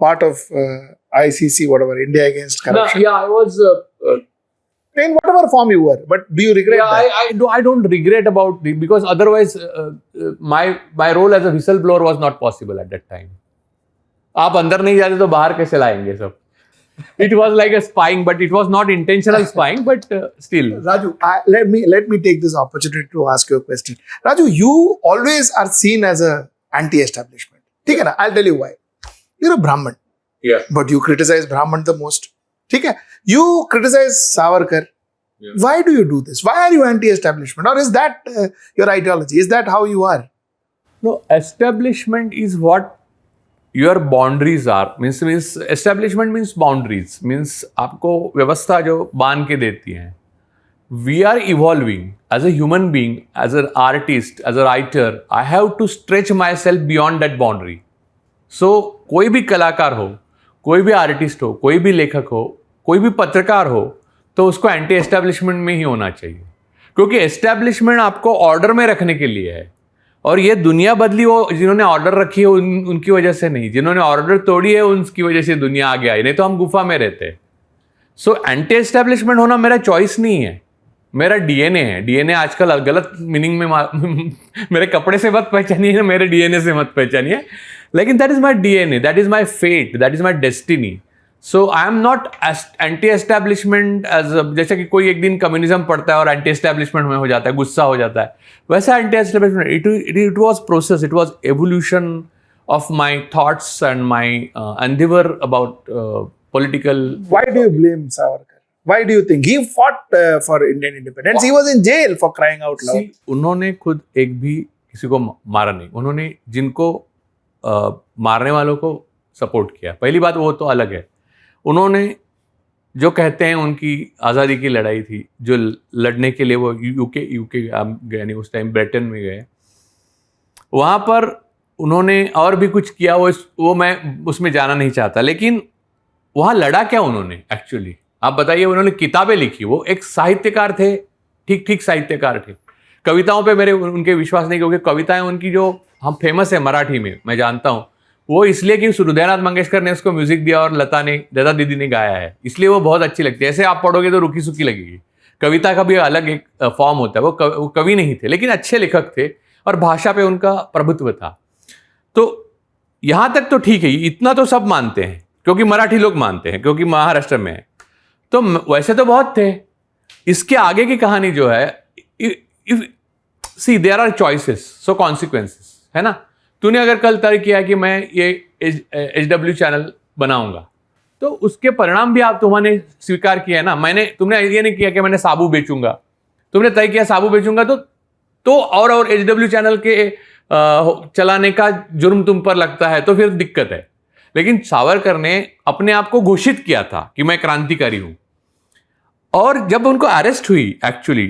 part of ICC, whatever, India Against Corruption? No, yeah, I was. In whatever form you were, but do you regret that? I don't regret about it, because otherwise my role as a whistleblower was not possible at that time. आप अंदर नहीं जाते तो बाहर कैसे लाएंगे सब? It was like a spying, but it was not intentional spying, but still. Raju, let me take this opportunity to ask you a question. Raju, you always are seen as a anti-establishment. ठीक है ना? I'll tell you why. You're a Brahmin. Yeah. But you criticize Brahmin the most. ठीक है? You criticize Savarkar. Yeah. Why do you do this? Why are you anti-establishment? Or is that your ideology? Is that how you are? No, establishment is what your boundaries are. Means establishment means boundaries. Means आपको व्यवस्था जो बांध के देती है. We are evolving as a human being, as an artist, as a writer. I have to stretch myself beyond that boundary. So कोई भी कलाकार हो, कोई भी आर्टिस्ट हो, कोई भी लेखक हो, कोई भी पत्रकार हो, तो उसको एंटी एस्टैब्लिशमेंट में ही होना चाहिए, क्योंकि एस्टैब्लिशमेंट आपको ऑर्डर में रखने के लिए है। और ये दुनिया बदली वो जिन्होंने ऑर्डर रखी है उनकी वजह से नहीं, जिन्होंने ऑर्डर तोड़ी है उनकी वजह से दुनिया आगे आई, नहीं तो हम गुफा में रहते। सो एंटी एस्टैब्लिशमेंट होना मेरा चॉइस नहीं है, मेरा डीएनए है। डीएनए आजकल गलत मीनिंग में मेरे कपड़े से मत पहचानिए, मेरे डीएनए से मत पहचानिए, लेकिन that is my DNA, that is my fate, that is my destiny. So I am not anti establishment as, जैसे कि कोई एक दिन कम्युनिज्म पढ़ता है और एंटी एस्टैब्लिशमेंट में हो जाता है, गुस्सा हो जाता है, वैसा anti establishment it was process, it was evolution of my thoughts and my Endeavour about political. Why do you blame Savarkar? Why do you think he fought for Indian independence? He was in jail for crying out loud. उन्होंने खुद एक भी किसी को मारा नहीं, उन्होंने जिनको मारने वालों को सपोर्ट किया। पहली बात वो तो अलग है, उन्होंने जो कहते हैं उनकी आज़ादी की लड़ाई थी, जो लड़ने के लिए वो यूके गए, नहीं उस टाइम ब्रिटेन में गए, वहाँ पर उन्होंने और भी कुछ किया, वो मैं उसमें जाना नहीं चाहता, लेकिन वहाँ लड़ा क्या उन्होंने एक्चुअली, आप बताइए। उन्होंने किताबें लिखी, वो एक साहित्यकार थे, ठीक साहित्यकार थे। कविताओं पे मेरे उनके विश्वास नहीं, क्योंकि कविताएं उनकी जो हम फेमस है मराठी में, मैं जानता हूँ, वो इसलिए कि हृदयनाथ मंगेशकर ने उसको म्यूजिक दिया और लता दीदी ने गाया है, इसलिए वो बहुत अच्छी लगती है। ऐसे आप पढ़ोगे तो रुकी सुखी लगेगी। कविता का भी अलग एक फॉर्म होता है, वो कवि नहीं थे, लेकिन अच्छे लेखक थे और भाषा पे उनका प्रभुत्व था। तो यहाँ तक तो ठीक है, इतना तो सब मानते हैं, क्योंकि मराठी लोग मानते हैं, क्योंकि महाराष्ट्र में है। तो वैसे तो बहुत थे। इसके आगे की कहानी जो है, see there are choices so consequences, है ना। तूने अगर कल तय किया कि मैं ये HW चैनल बनाऊंगा, तो उसके परिणाम भी आप तुम्हारे स्वीकार किया है ना। तुमने ये नहीं किया कि मैंने साबु बेचूंगा, तुमने तय किया साबु बेचूंगा, तो और HW चैनल के चलाने का जुर्म तुम पर लगता है, तो फिर दिक्कत है। लेकिन सावरकर ने अपने आप को घोषित किया था कि मैं क्रांतिकारी हूं, और जब उनको अरेस्ट हुई एक्चुअली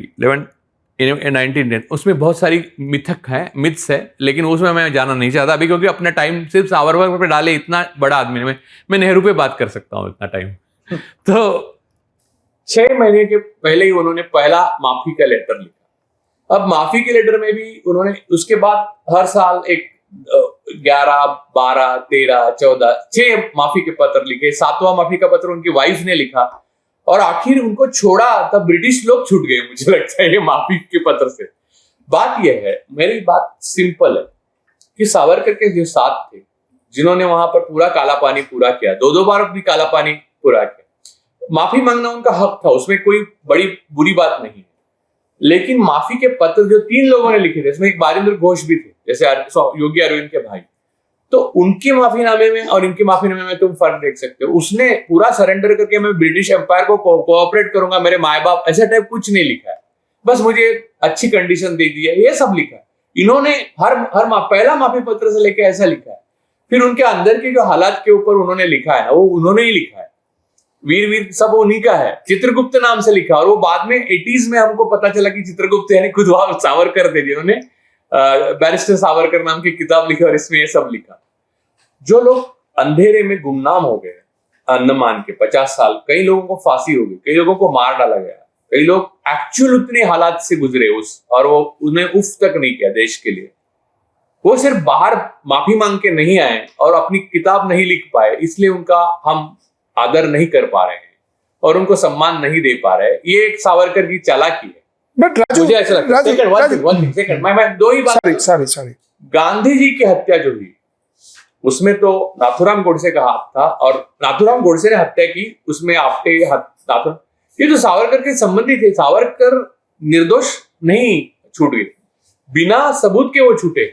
1910, उसमें बहुत सारी मिथ्स है, लेकिन उसमें मैं जाना नहीं चाहता अभी, क्योंकि अपना टाइम सिर्फ सावरकर पे डाले, इतना बड़ा आदमी मैं नेहरू पे बात कर सकता हूं इतना टाइम। तो 6 महीने के पहले ही उन्होंने पहला माफी का लेटर लिखा। अब माफी के लेटर में भी उन्होंने उसके बाद हर साल एक 11, 12, 13, 14 6 माफी के पत्र लिखे। 7वां माफी का पत्र उनकी वाइफ ने लिखा, और आखिर उनको छोड़ा तब ब्रिटिश लोग छूट गए, मुझे लगता है ये माफी के पत्र से। बात यह है, मेरी बात सिंपल है, कि सावरकर के जो साथ थे, जिन्होंने वहां पर पूरा काला पानी पूरा किया, 2 बार भी काला पानी पूरा किया, माफी मांगना उनका हक था, उसमें कोई बड़ी बुरी बात नहीं है। लेकिन माफी के पत्र जो 3 लोगों ने लिखे थे, इसमें एक बाजेंद्र घोष भी थे, जैसे योगी अरविंद के भाई, तो उनके माफीनामे में और इनके माफीनामे में तुम फर्क देख सकते हो। उसने पूरा सरेंडर करके मैं ब्रिटिश एम्पायर को कोऑपरेट करूंगा, मेरे माए बाप, ऐसा टाइप कुछ नहीं लिखा है, बस मुझे अच्छी कंडीशन दे दी है, ये सब लिखा है। इन्होंने पहला माफी पत्र से लेकर ऐसा लिखा है। फिर उनके अंदर के जो हालात के ऊपर उन्होंने लिखा है, वो उन्होंने ही लिखा है। वीर सब उन्हीं का है, चित्रगुप्त नाम से लिखा, और वो बाद में 80s में हमको पता चला कि चित्रगुप्त यानी खुद सावरकर थे, जिन्होंने बैरिस्टर सावरकर नाम की किताब लिखी और इसमें ये सब लिखा। जो लोग अंधेरे में गुमनाम हो गए अंडमान के 50 साल, कई लोगों को फांसी हो गई, कई लोगों को मार डाला गया, कई लोग एक्चुअल उतने हालात से गुजरे और वो उन्हें उफ तक नहीं किया देश के लिए। वो सिर्फ बाहर माफी मांग के नहीं आए और अपनी किताब नहीं लिख पाए, इसलिए उनका हम आदर नहीं कर पा रहे हैं और उनको सम्मान नहीं दे पा रहे हैं। ये एक सावरकर की चालाकी है। But Raju, मुझे ऐसा लगता है। सेकंड, मैं 2 ही बात। sorry. गांधी जी की हत्या जो हुई, उसमें तो नाथुराम गोडसे का हाथ था, और नाथुराम गोडसे ने हत्या की, उसमें ये तो सावरकर के संबंधी थे। सावरकर निर्दोष नहीं छूट गए, बिना सबूत के वो छूटे।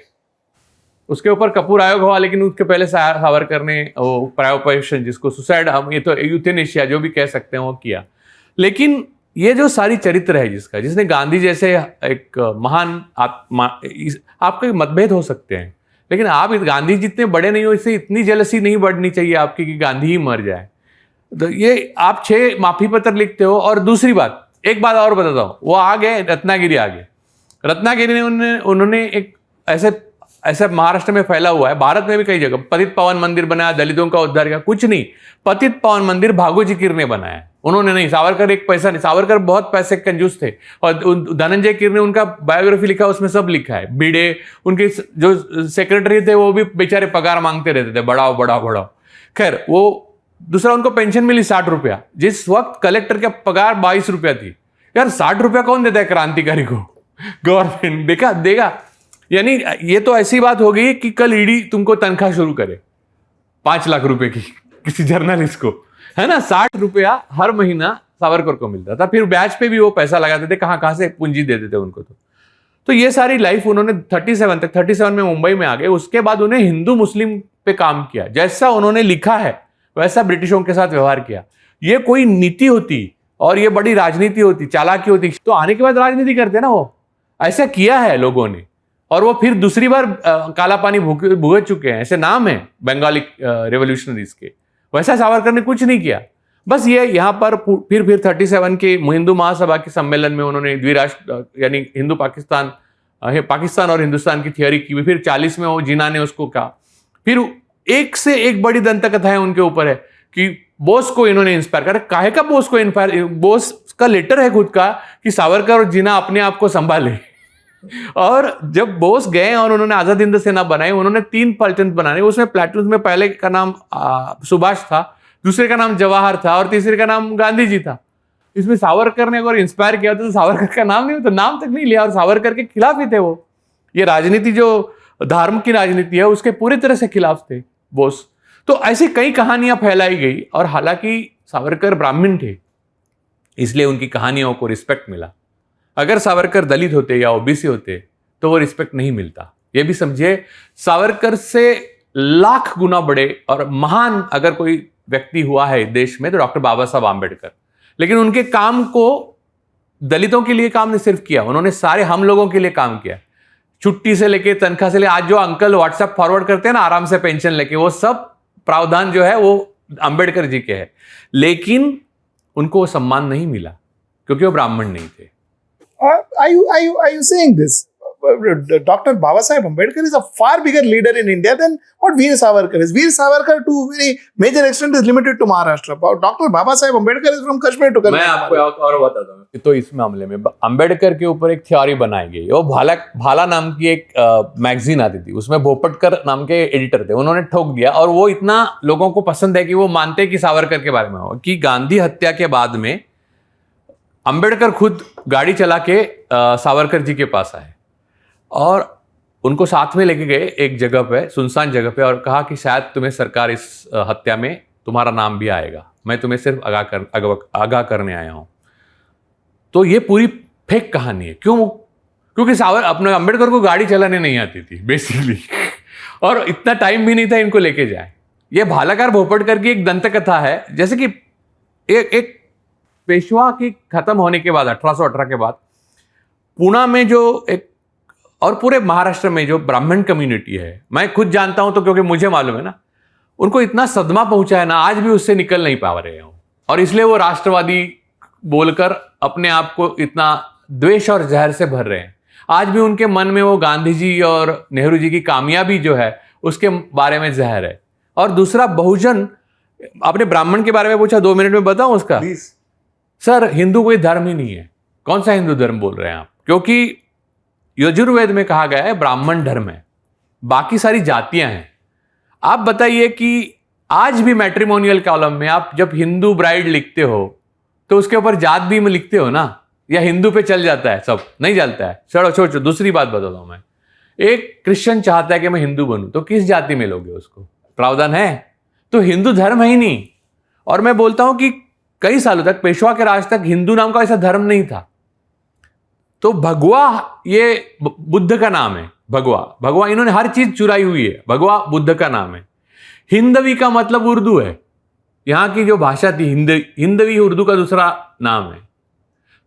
उसके ऊपर कपूर आयोग हुआ, लेकिन उसके पहले सावरकर ने वो प्रायोपरेशन, जिसको सुसाइड, हम ये तो यूथेनेशिया जो भी कह सकते हैं, वो किया। लेकिन ये जो सारी चरित्र है जिसने गांधी जैसे एक महान आपके मतभेद हो सकते हैं, लेकिन आप गांधी जितने बड़े नहीं हो, इससे इतनी जेलसी नहीं बढ़नी चाहिए आपकी कि गांधी ही मर जाए। तो ये आप 6 माफी पत्र लिखते हो। और दूसरी बात, एक बात और बताता हूँ, वो आ गए रत्नागिरी, रत्नागिरी ने उन्होंने एक ऐसे ऐसा महाराष्ट्र में फैला हुआ है, भारत में भी कई जगह पतित पावन मंदिर बनाया, दलितों का उद्धार किया, कुछ नहीं। पतित पावन मंदिर भागोजी किर ने बनाया, उन्होंने नहीं। सावरकर एक पैसा नहीं, सावरकर बहुत पैसे कंजूस थे। और धनंजय किर ने उनका बायोग्राफी लिखा, उसमें सब लिखा है। भिड़े उनके जो सेक्रेटरी थे वो भी बेचारे पगार मांगते रहते थे, बढ़ाओ बढ़ाओ बढ़ाओ। खैर, वो दूसरा उनको पेंशन मिली 60 रुपया, जिस वक्त कलेक्टर का पगार 22 रुपया थी। यार 60 रुपया कौन देता है क्रांतिकारी को? गवर्नमेंट देखा देगा। यानी ये तो ऐसी बात हो गई कि कल ईडी तुमको तनख्वाह शुरू करे 5 लाख रुपए की, किसी जर्नलिस्ट को, है ना। 60 रुपया हर महीना सावरकर को मिलता था। फिर ब्याज पे भी वो पैसा लगाते थे, कहां से पूंजी देते थे उनको। तो ये सारी लाइफ उन्होंने 37 में मुंबई में आ गए। उसके बाद उन्हें हिंदू मुस्लिम पे काम किया, जैसा उन्होंने लिखा है वैसा ब्रिटिशों के साथ व्यवहार किया। ये कोई नीति होती और ये बड़ी राजनीति होती, चालाकी होती, तो आने के बाद राजनीति करते ना। वो ऐसा किया है लोगों ने, और वो फिर दूसरी बार काला पानी भुगत चुके हैं। ऐसे नाम है बंगाली रेवोल्यूशनरीज के। वैसा सावरकर ने कुछ नहीं किया। बस ये यहाँ पर फिर 37 के हिंदू महासभा के सम्मेलन में उन्होंने द्विराष्ट्र यानी हिंदू पाकिस्तान पाकिस्तान और हिंदुस्तान की थियोरी की। फिर 40 में वो जिन्ना ने उसको कहा। फिर एक से एक बड़ी दंत कथाएं उनके ऊपर है कि बोस को इन्होंने इंस्पायर करा। काहे का बोस को इंस्पायर? बोस का लेटर है खुद का कि सावरकर और जिन्ना अपने आप को संभाले। और जब बोस गए और उन्होंने आजाद हिंद सेना बनाई, उन्होंने 3 प्लाटून बनाने। उसमें प्लाटून में पहले का नाम सुभाष था, दूसरे का नाम जवाहर था और तीसरे का नाम गांधी जी था। इसमें सावरकर ने अगर इंस्पायर किया तो सावरकर का नाम नहीं, तो नाम तक नहीं लिया, और सावरकर के खिलाफ ही थे वो। ये राजनीति जो धर्म की राजनीति है उसके पूरी तरह से खिलाफ थे बोस। तो ऐसी कई कहानियां फैलाई गई। और हालांकि सावरकर ब्राह्मण थे, इसलिए उनकी कहानियों को रिस्पेक्ट मिला। अगर सावरकर दलित होते या ओबीसी होते तो वो रिस्पेक्ट नहीं मिलता। ये भी समझिए, सावरकर से लाख गुना बड़े और महान अगर कोई व्यक्ति हुआ है देश में तो डॉक्टर बाबा साहब आंबेडकर। लेकिन उनके काम को दलितों के लिए काम नहीं सिर्फ किया, उन्होंने सारे हम लोगों के लिए काम किया। छुट्टी से लेके तनख्वाह से लेके आज जो अंकल व्हाट्सएप फॉरवर्ड करते हैं ना आराम से पेंशन लेके, वो सब प्रावधान जो है वो अंबेडकर जी के है। लेकिन उनको वो सम्मान नहीं मिला क्योंकि वो ब्राह्मण नहीं थे। Are you saying this? Dr. Baba Saheb Ambedkar is a far bigger leader in India than what Veer Savarkar is. Veer Savarkar to very major extent is limited to Maharashtra. Dr. Baba Saheb Ambedkar is from Kashmir to मैं आपको और बताता हूँ। तो इस मामले में अंबेडकर के ऊपर एक थ्योरी बनाई गई। वो भाला नाम की एक मैगजीन आती थी, उसमें भोपटकर नाम के एडिटर थे। उन्होंने ठोक दिया और वो इतना लोगों को पसंद है कि वो मानते कि सावरकर के बारे में हो कि गांधी हत्या के बाद में अंबेडकर खुद गाड़ी चला के सावरकर जी के पास आए और उनको साथ में लेके गए एक जगह पे, सुनसान जगह पे, और कहा कि शायद तुम्हें सरकार इस हत्या में तुम्हारा नाम भी आएगा, मैं तुम्हें सिर्फ आगाह करने आया हूं। तो ये पूरी फेक कहानी है। क्यों? क्योंकि अपने अंबेडकर को गाड़ी चलाने नहीं आती थी बेसिकली और इतना टाइम भी नहीं था इनको लेके जाए। ये भालाकार भोपटकर की एक दंत कथा है। जैसे कि एक पेशवा की खत्म होने के बाद 1818 के बाद पूना में जो एक और पूरे महाराष्ट्र में जो ब्राह्मण कम्युनिटी है, मैं खुद जानता हूं तो क्योंकि मुझे मालूम है ना, उनको इतना सदमा पहुंचा है ना, आज भी उससे निकल नहीं पा रहे हो। और इसलिए वो राष्ट्रवादी बोलकर अपने आप को इतना द्वेष और जहर से भर रहे हैं। आज भी उनके मन में वो गांधी जी और नेहरू जी की कामयाबी जो है उसके बारे में जहर है। और दूसरा, बहुजन, आपने ब्राह्मण के बारे में पूछा, 2 मिनट में बताऊं उसका? Please. सर, हिंदू कोई धर्म ही नहीं है। कौन सा हिंदू धर्म बोल रहे हैं आप? क्योंकि यजुर्वेद में कहा गया है ब्राह्मण धर्म है, बाकी सारी जातियां हैं। आप बताइए कि आज भी मैट्रिमोनियल कॉलम में आप जब हिंदू ब्राइड लिखते हो तो उसके ऊपर जात भी में लिखते हो ना, या हिंदू पे चल जाता है? सब नहीं चलता है। छोड़ो। दूसरी बात बताता हूं मैं। एक क्रिश्चियन चाहता है कि मैं हिंदू बनूं, तो किस जाति में लोगे उसको? प्रावधान है? तो हिंदू धर्म है ही नहीं। और मैं बोलता हूं कि कई सालों तक, पेशवा के राज तक, हिंदू नाम का ऐसा धर्म नहीं था। तो भगवा ये बुद्ध का नाम है। भगवा इन्होंने हर चीज चुराई हुई है। भगवा बुद्ध का नाम है। हिंदवी का मतलब उर्दू है। यहां की जो भाषा थी हिंदवी, उर्दू का दूसरा नाम है।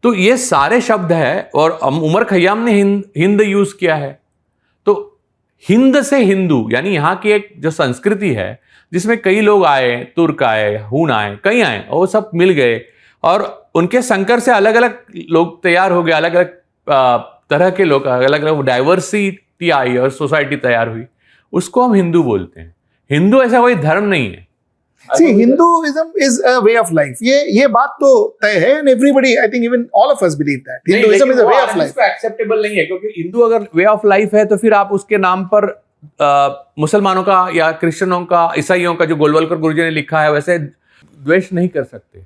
तो ये सारे शब्द है और उमर खयाम ने हिंद यूज किया है। तो हिंद से हिंदू, यानी यहां की एक जो संस्कृति है जिसमें कई लोग आए, तुर्क आए, हूण आए, कई आए, और वो सब मिल गए और उनके संकर से अलग अलग लोग तैयार हो गए। अलग अलग तरह के लोग, अलग अलग व्यक्ति आई और सोसाइटी तैयार हुई, उसको हम हिंदू बोलते हैं। हिंदू ऐसा कोई धर्म नहीं है। See, Hinduism is a way of life. ये बात तो तय है, and everybody, I think even all of us believe that. Hinduism is a way of life. Acceptable नहीं है, क्योंकि हिंदू अगर वे ऑफ लाइफ है तो फिर आप उसके नाम पर मुसलमानों का या क्रिश्चियनों का, ईसाइयों का, जो गोलवलकर गुरुजी ने लिखा है वैसे द्वेष नहीं कर सकते,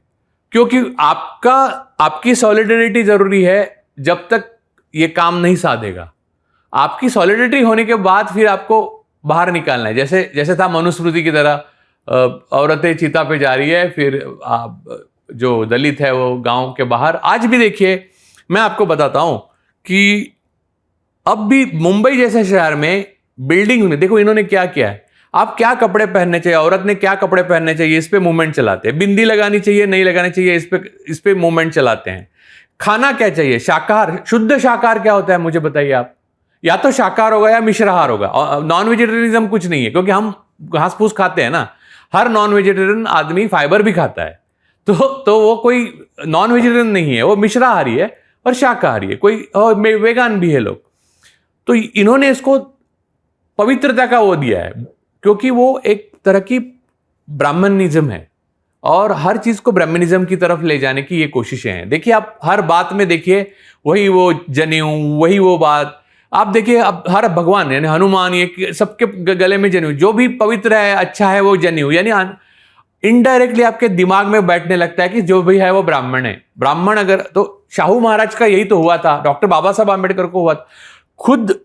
क्योंकि आपकी सॉलिडरिटी जरूरी है जब तक ये काम नहीं साधेगा। आपकी सॉलिडरिटी होने के बाद फिर आपको बाहर निकालना है, जैसे था मनुस्मृति की तरह, औरतें चिता पे जा रही है, फिर जो दलित है वो गांव के बाहर। आज भी देखिए, मैं आपको बताता हूं कि अब भी मुंबई जैसे शहर में बिल्डिंग में देखो इन्होंने क्या किया है। आप क्या कपड़े पहनने चाहिए, औरत ने क्या कपड़े पहनने चाहिए, इस पे मूवमेंट चलाते हैं। बिंदी लगानी चाहिए नहीं लगानी चाहिए, इस पे मूवमेंट चलाते हैं। खाना क्या चाहिए, शाकाहार, शुद्ध शाकाहार क्या होता है मुझे बताइए आप। या तो शाकाहार होगा या मिश्राहार होगा। नॉन वेजिटेरियनिज्म कुछ नहीं है, क्योंकि हम घास फूस खाते हैं ना। हर नॉन वेजिटेरियन आदमी फाइबर भी खाता है, तो वो कोई नॉन वेजिटेरियन नहीं है, वो मिश्राहारी है और शाकाहारी है, कोई वेगान भी है लोग। तो इन्होंने इसको पवित्रता का वो दिया है, क्योंकि वो एक तरह की ब्राह्मणिज्म है और हर चीज को ब्राह्मणिज्म की तरफ ले जाने की ये कोशिशें हैं। देखिए आप हर बात में देखिए वही वो जनेऊ, वही वो बात आप देखिए। अब हर भगवान यानी हनुमान, ये सबके गले में जनेऊ, जो भी पवित्र है अच्छा है वो जनेऊ, यानी इनडायरेक्टली आपके दिमाग में बैठने लगता है कि जो भी है वो ब्राह्मण है। ब्राह्मण अगर, तो शाहू महाराज का यही तो हुआ था, डॉक्टर बाबा साहब आम्बेडकर को हुआ था। खुद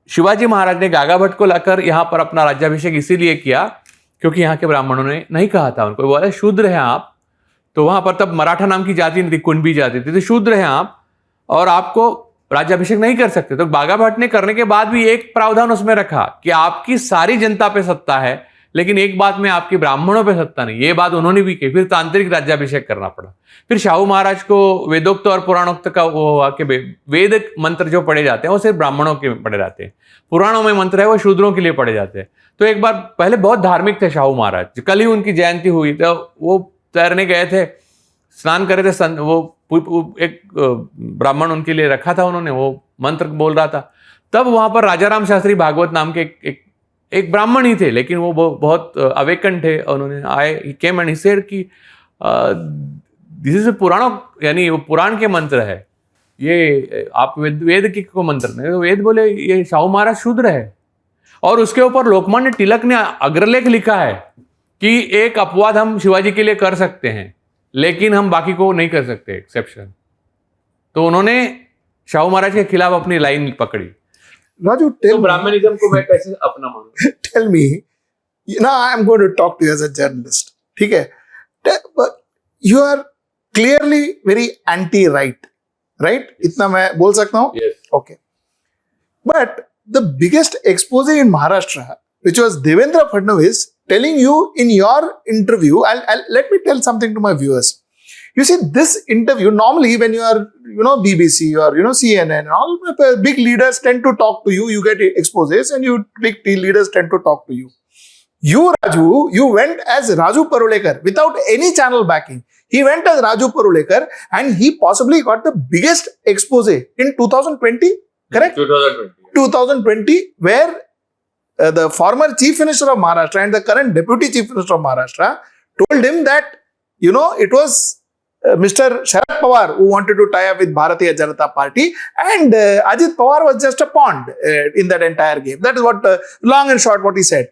शिवाजी महाराज ने गागा भट्ट को लाकर यहाँ पर अपना राज्याभिषेक इसीलिए किया क्योंकि यहाँ के ब्राह्मणों ने नहीं कहा था उनको, बोला शूद्र हैं आप। तो वहां पर तब मराठा नाम की जाति नहीं थी, कुणबी जाति थी, तो शूद्र हैं आप और आपको राज्याभिषेक नहीं कर सकते। तो बागा भट्ट ने करने के बाद भी एक प्रावधान उसमें रखा कि आपकी सारी जनता पे सत्ता है, लेकिन एक बात में आपकी ब्राह्मणों पे सत्ता नहीं। ये बात उन्होंने भी की। फिर तांत्रिक राज्याभिषेक करना पड़ा। फिर शाहू महाराज को वेदोक्त और पुराणोक्त का वो हुआ कि वेद मंत्र जो पढ़े जाते हैं वो सिर्फ ब्राह्मणों के पढ़े जाते हैं, पुराणों में मंत्र है वो शूद्रों के लिए पढ़े जाते हैं। तो एक बार पहले बहुत धार्मिक थे शाहू महाराज, कल ही उनकी जयंती हुई, तो वो तैरने गए थे, स्नान करे थे, वो एक ब्राह्मण उनके लिए रखा था उन्होंने, वो मंत्र बोल रहा था। तब वहां पर राजाराम शास्त्री भागवत नाम के एक ब्राह्मण ही थे, लेकिन वो बहुत अवेकन थे। उन्होंने आए, ही केम एंड ही सेड कि दिस इज पुराण, यानी वो पुराण के मंत्र है, ये आप वेद की को मंत्र नहीं। वेद बोले ये शाहू महाराज शूद्र है। और उसके ऊपर लोकमान्य तिलक ने अग्रलेख लिखा है कि एक अपवाद हम शिवाजी के लिए कर सकते हैं, लेकिन हम बाकी को नहीं कर सकते, एक्सेप्शन। तो उन्होंने शाहू महाराज के खिलाफ अपनी लाइन पकड़ी। राजू, तो ब्राह्मणिज्म को मैं कैसे अपना मानूं? Tell me, now I am going to talk to you as a journalist. ठीक है? But you are clearly very anti-right, right? इतना मैं बोल सकता हूँ? Yes. Okay. But the biggest expose in Maharashtra, which was Devendra Fadnavis telling you in your interview, let me tell something to my viewers. You see, this interview, normally when you are, BBC or, CNN, all big leaders tend to talk to you, you get exposes and big leaders tend to talk to you. You, Raju, you went as Raju Parulekar without any channel backing. He went as Raju Parulekar and he possibly got the biggest expose in 2020, correct? 2020, where the former Chief Minister of Maharashtra and the current Deputy Chief Minister of Maharashtra told him that, it was Mr. Sharad Pawar who wanted to tie up with Bharatiya Janata Party and Ajit Pawar was just a pawn in that entire game. That is what, long and short, what he said.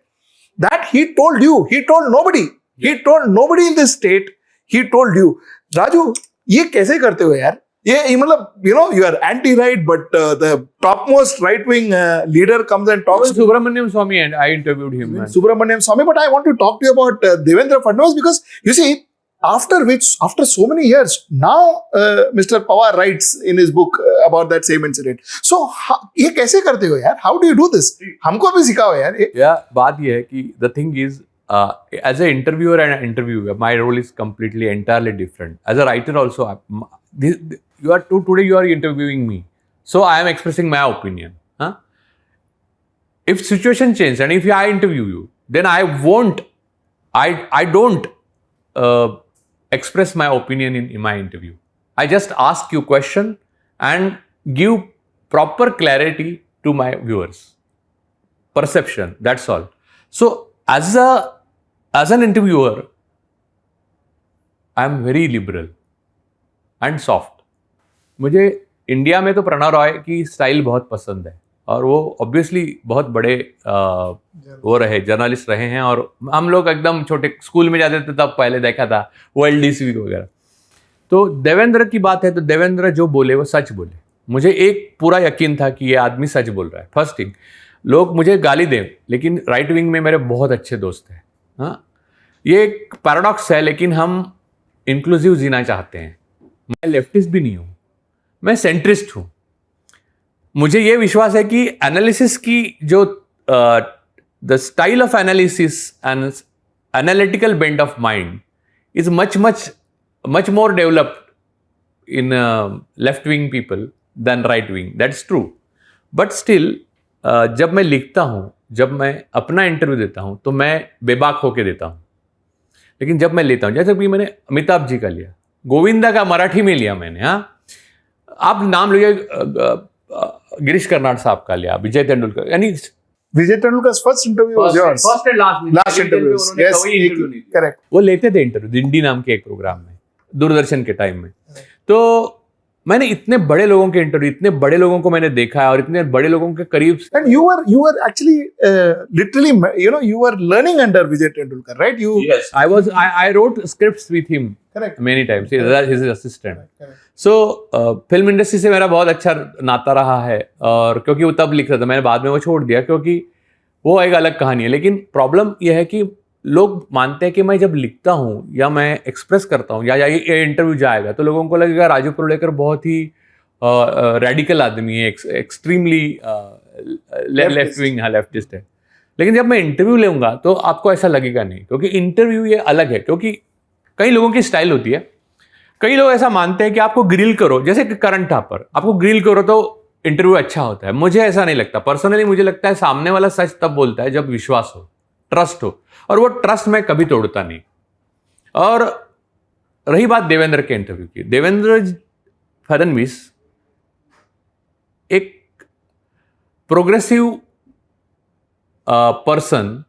That he told you, he told nobody. He told nobody in this state, he told you. Raju, ये कैसे करते हो यार? ये मतलब, you are anti-right, but the topmost right-wing leader comes and talks. Subramaniam Swamy, and I interviewed him. Subramaniam Swamy, but I want to talk to you about Devendra Fadnavis because, you see, after so many years, now Mr. Pawar writes in his book about that same incident. So, ये कैसे करते हो यार? How do you do this? हमको भी सिखाओ यार. Yeah, बात ये है कि the thing is, as an interviewer and an interviewer, my role is completely, entirely different. As a writer also, today you are interviewing me. So I am expressing my opinion. Huh? If situation changes and if I interview you, then I don't express my opinion in my interview. I just ask you question and give proper clarity to my viewers. perception. That's all. So as an interviewer, I am very liberal and soft. मुझे India में तो प्रणव रॉय की style बहुत पसंद है और वो obviously बहुत बड़े वो रहे, जर्नलिस्ट रहे हैं, और हम लोग एकदम छोटे स्कूल में जाते थे तब पहले देखा था वो LDC वगैरह. तो देवेंद्र की बात है तो देवेंद्र जो बोले वो सच बोले. मुझे एक पूरा यकीन था कि ये आदमी सच बोल रहा है. फर्स्ट थिंग, लोग मुझे गाली दें लेकिन राइट विंग में मेरे बहुत अच्छे दोस्त हैं. हाँ, ये एक पैराडॉक्स है, लेकिन हम इंक्लूसिव जीना चाहते हैं. मैं लेफ्टिस्ट भी नहीं हूँ, मैं सेंट्रिस्ट हूँ. मुझे ये विश्वास है कि एनालिसिस की जो the style of analysis and analytical bend of mind is much more developed in left wing people then right wing. That's true. But still जब मैं लिखता हूँ, जब मैं अपना इंटरव्यू देता हूँ तो मैं बेबाक होके देता हूँ. लेकिन जब मैं लेता हूँ, जैसे कि मैंने अमिताभ जी का लिया, गोविंदा का मराठी में लिया मैंने, हाँ, आप नाम लीजिए, गिरीश कर्नाड साहब का लिया, विजय तेंदुलकर, यानी Vijay Tendulkar's first interview was yours. First and Last interviews. Yes, correct. वो लेते थे इंटरव्यू दिंडी नाम के एक प्रोग्राम में, दूरदर्शन के टाइम में. तो मैंने इतने बड़े लोगों के इंटरव्यू, इतने बड़े लोगों को मैंने देखा है और इतने बड़े लोगों के करीब. And you were actually literally, you were learning under Vijay Tendulkar, right? Yes, I wrote scripts with him. Correct. Many times. He's his assistant. Correct. So film industry से मेरा बहुत अच्छा नाता रहा है, और क्योंकि वो तब लिखता था, मैंने बाद में वो छोड़ दिया क्योंकि वो एक अलग कहानी है. लेकिन प्रॉब्लम यह है कि लोग मानते हैं कि मैं जब लिखता हूँ या मैं एक्सप्रेस करता हूँ या ये इंटरव्यू जाएगा तो लोगों को लगेगा राजू पुरोलेकर बहुत ही रेडिकल आदमी है, एक्सट्रीमली लेफ्ट विंग, हाँ, लेफ्टिस्ट है. लेकिन जब मैं इंटरव्यू लूँगा तो आपको ऐसा लगेगा नहीं, क्योंकि इंटरव्यू ये अलग है. क्योंकि कई लोगों की स्टाइल होती है, कई लोग ऐसा मानते हैं कि आपको ग्रिल करो, जैसे कि करण थापर, आपको ग्रिल करो तो इंटरव्यू अच्छा होता है. मुझे ऐसा नहीं लगता. पर्सनली मुझे लगता है सामने वाला सच तब बोलता है जब विश्वास हो, ट्रस्ट हो, और वो ट्रस्ट मैं कभी तोड़ता नहीं. और रही बात देवेंद्र के इंटरव्यू की, देवेंद्र फडणवीस एक progressive person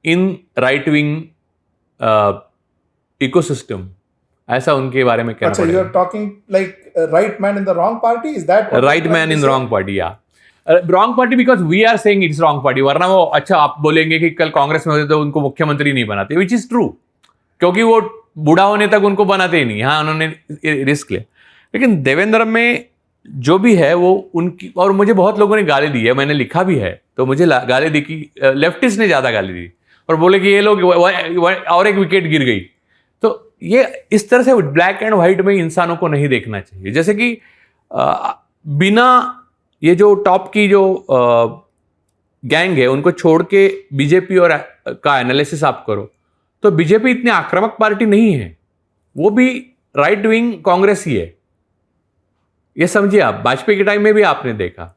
in right wing ecosystem, ऐसा उनके बारे में कहना पड़ेगा. you are talking like a right man in the wrong party? Is that what right man in wrong party? या wrong party because we are saying it's wrong party. वरना वो, अच्छा, आप बोलेंगे कि कल कांग्रेस में होते तो उनको मुख्यमंत्री नहीं बनाते, विच इज ट्रू, क्योंकि वो बूढ़ा होने तक उनको बनाते ही नहीं. हाँ, उन्होंने रिस्क लिया. लेकिन देवेंद्र में जो भी है वो उनकी, और मुझे बहुत लोगों ने गाली दी है, मैंने लिखा भी है, तो मुझे गाली दी कि लेफ्टिस्ट ने ज़्यादा गाली दी और बोले कि ये लोग और एक विकेट गिर गई. तो ये इस तरह से ब्लैक एंड व्हाइट में इंसानों को नहीं देखना चाहिए. जैसे कि बिना ये जो टॉप की जो गैंग है उनको छोड़ के बीजेपी और का एनालिसिस आप करो तो बीजेपी इतनी आक्रामक पार्टी नहीं है, वो भी राइट विंग कांग्रेस ही है. ये समझिए आप, वाजपेयी के टाइम में भी आपने देखा.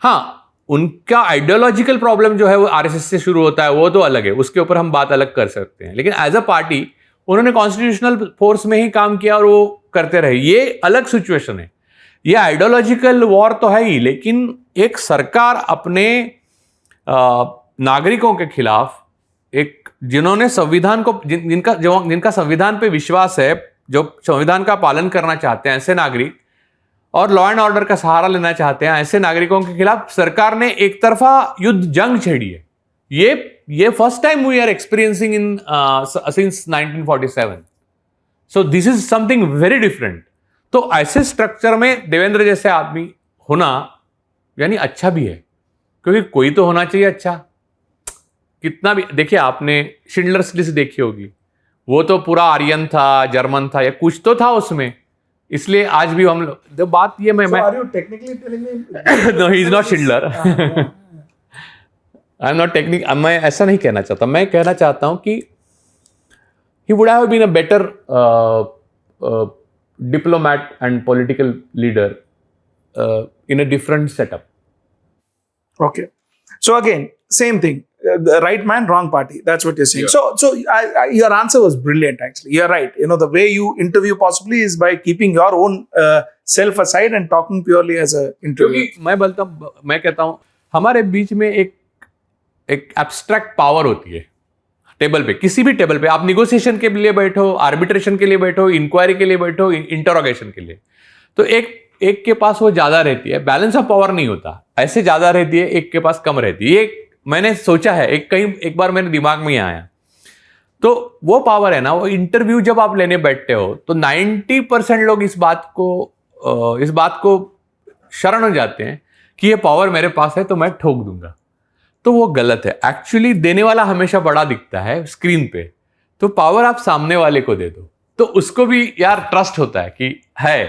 हाँ, उनका आइडियोलॉजिकल प्रॉब्लम जो है वो आरएसएस से शुरू होता है, वो तो अलग है, उसके ऊपर हम बात अलग कर सकते हैं. लेकिन एज अ पार्टी उन्होंने कॉन्स्टिट्यूशनल फोर्स में ही काम किया और वो करते रहे, ये अलग सिचुएशन है. ये आइडियोलॉजिकल वॉर तो है ही, लेकिन एक सरकार अपने नागरिकों के खिलाफ, एक जिन्होंने संविधान को, जिनका संविधान पे विश्वास है, जो संविधान का पालन करना चाहते हैं, ऐसे नागरिक, और लॉ एंड ऑर्डर का सहारा लेना चाहते हैं, ऐसे नागरिकों के खिलाफ सरकार ने एक तरफा युद्ध जंग छेड़ी है. ये first time we are experiencing in since 1947. So this is something very different. तो ऐसे स्ट्रक्चर में देवेंद्र जैसे आदमी होना यानी अच्छा भी है, क्योंकि कोई तो होना चाहिए अच्छा. कितना भी देखिए, आपने शिंडलर्स लिस्ट देखी होगी, वो तो पूरा आर्यन था, जर्मन था, या कुछ तो था उसमें, इसलिए आज भी हम लोग, तो बात ये मैं are you technically telling me no, he is not Schindler. I am not technical. मैं ऐसा नहीं कहना चाहता. मैं कहना चाहता हूं कि he would have been a better diplomat and political leader in a different setup. Okay. So again, same thing. The right man, wrong party. That's what you're saying. Yeah. So your answer was brilliant, actually. You're right. The way you interview possibly is by keeping your own self aside and talking purely as a interview. क्योंकि मैं कहता हूँ हमारे बीच में एक एक abstract power होती है टेबल पे, किसी भी टेबल पे। आप निगोशिएशन के लिए बैठो, आर्बिट्रेशन के लिए बैठो, इंक्वायरी के लिए बैठो, इंटरोगेशन के लिए, तो एक के पास वो ज्यादा रहती है, बैलेंस ऑफ पावर नहीं होता, ऐसे ज्यादा रहती है, एक के पास कम रहती है। ये मैंने सोचा है, एक बार मेरे दिमाग में आया। तो वो पावर है ना, वो इंटरव्यू जब आप लेने बैठते हो तो 90% लोग इस बात को शरण हो जाते हैं कि ये पावर मेरे पास है तो मैं ठोक दूंगा। तो वो गलत है। एक्चुअली देने वाला हमेशा बड़ा दिखता है स्क्रीन पे, तो पावर आप सामने वाले को दे दो, तो उसको भी यार ट्रस्ट होता है कि है,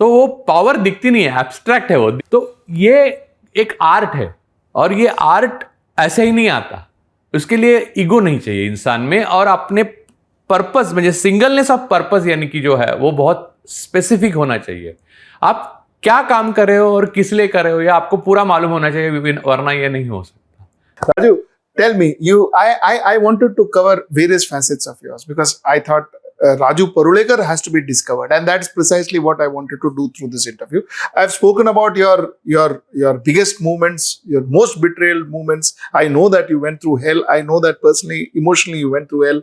तो वो पावर दिखती नहीं है, एब्स्ट्रैक्ट है वो। तो ये एक आर्ट है, और ये आर्ट ऐसे ही नहीं आता, उसके लिए ईगो नहीं चाहिए इंसान में, और अपने पर्पस में सिंगलनेस ऑफ पर्पस यानी कि जो है वो बहुत स्पेसिफिक होना चाहिए। आप क्या काम कर रहे हो और किस लिए कर रहे हो, ये आपको पूरा मालूम होना चाहिए, वरना ये नहीं हो सकता। Raju, tell me, I wanted to cover various facets of yours because I thought Raju Parulekar has to be discovered, and that's precisely what I wanted to do through this interview. I've spoken about your biggest moments, your most betrayal moments. I know that you went through hell. I know that personally, emotionally, you went through hell.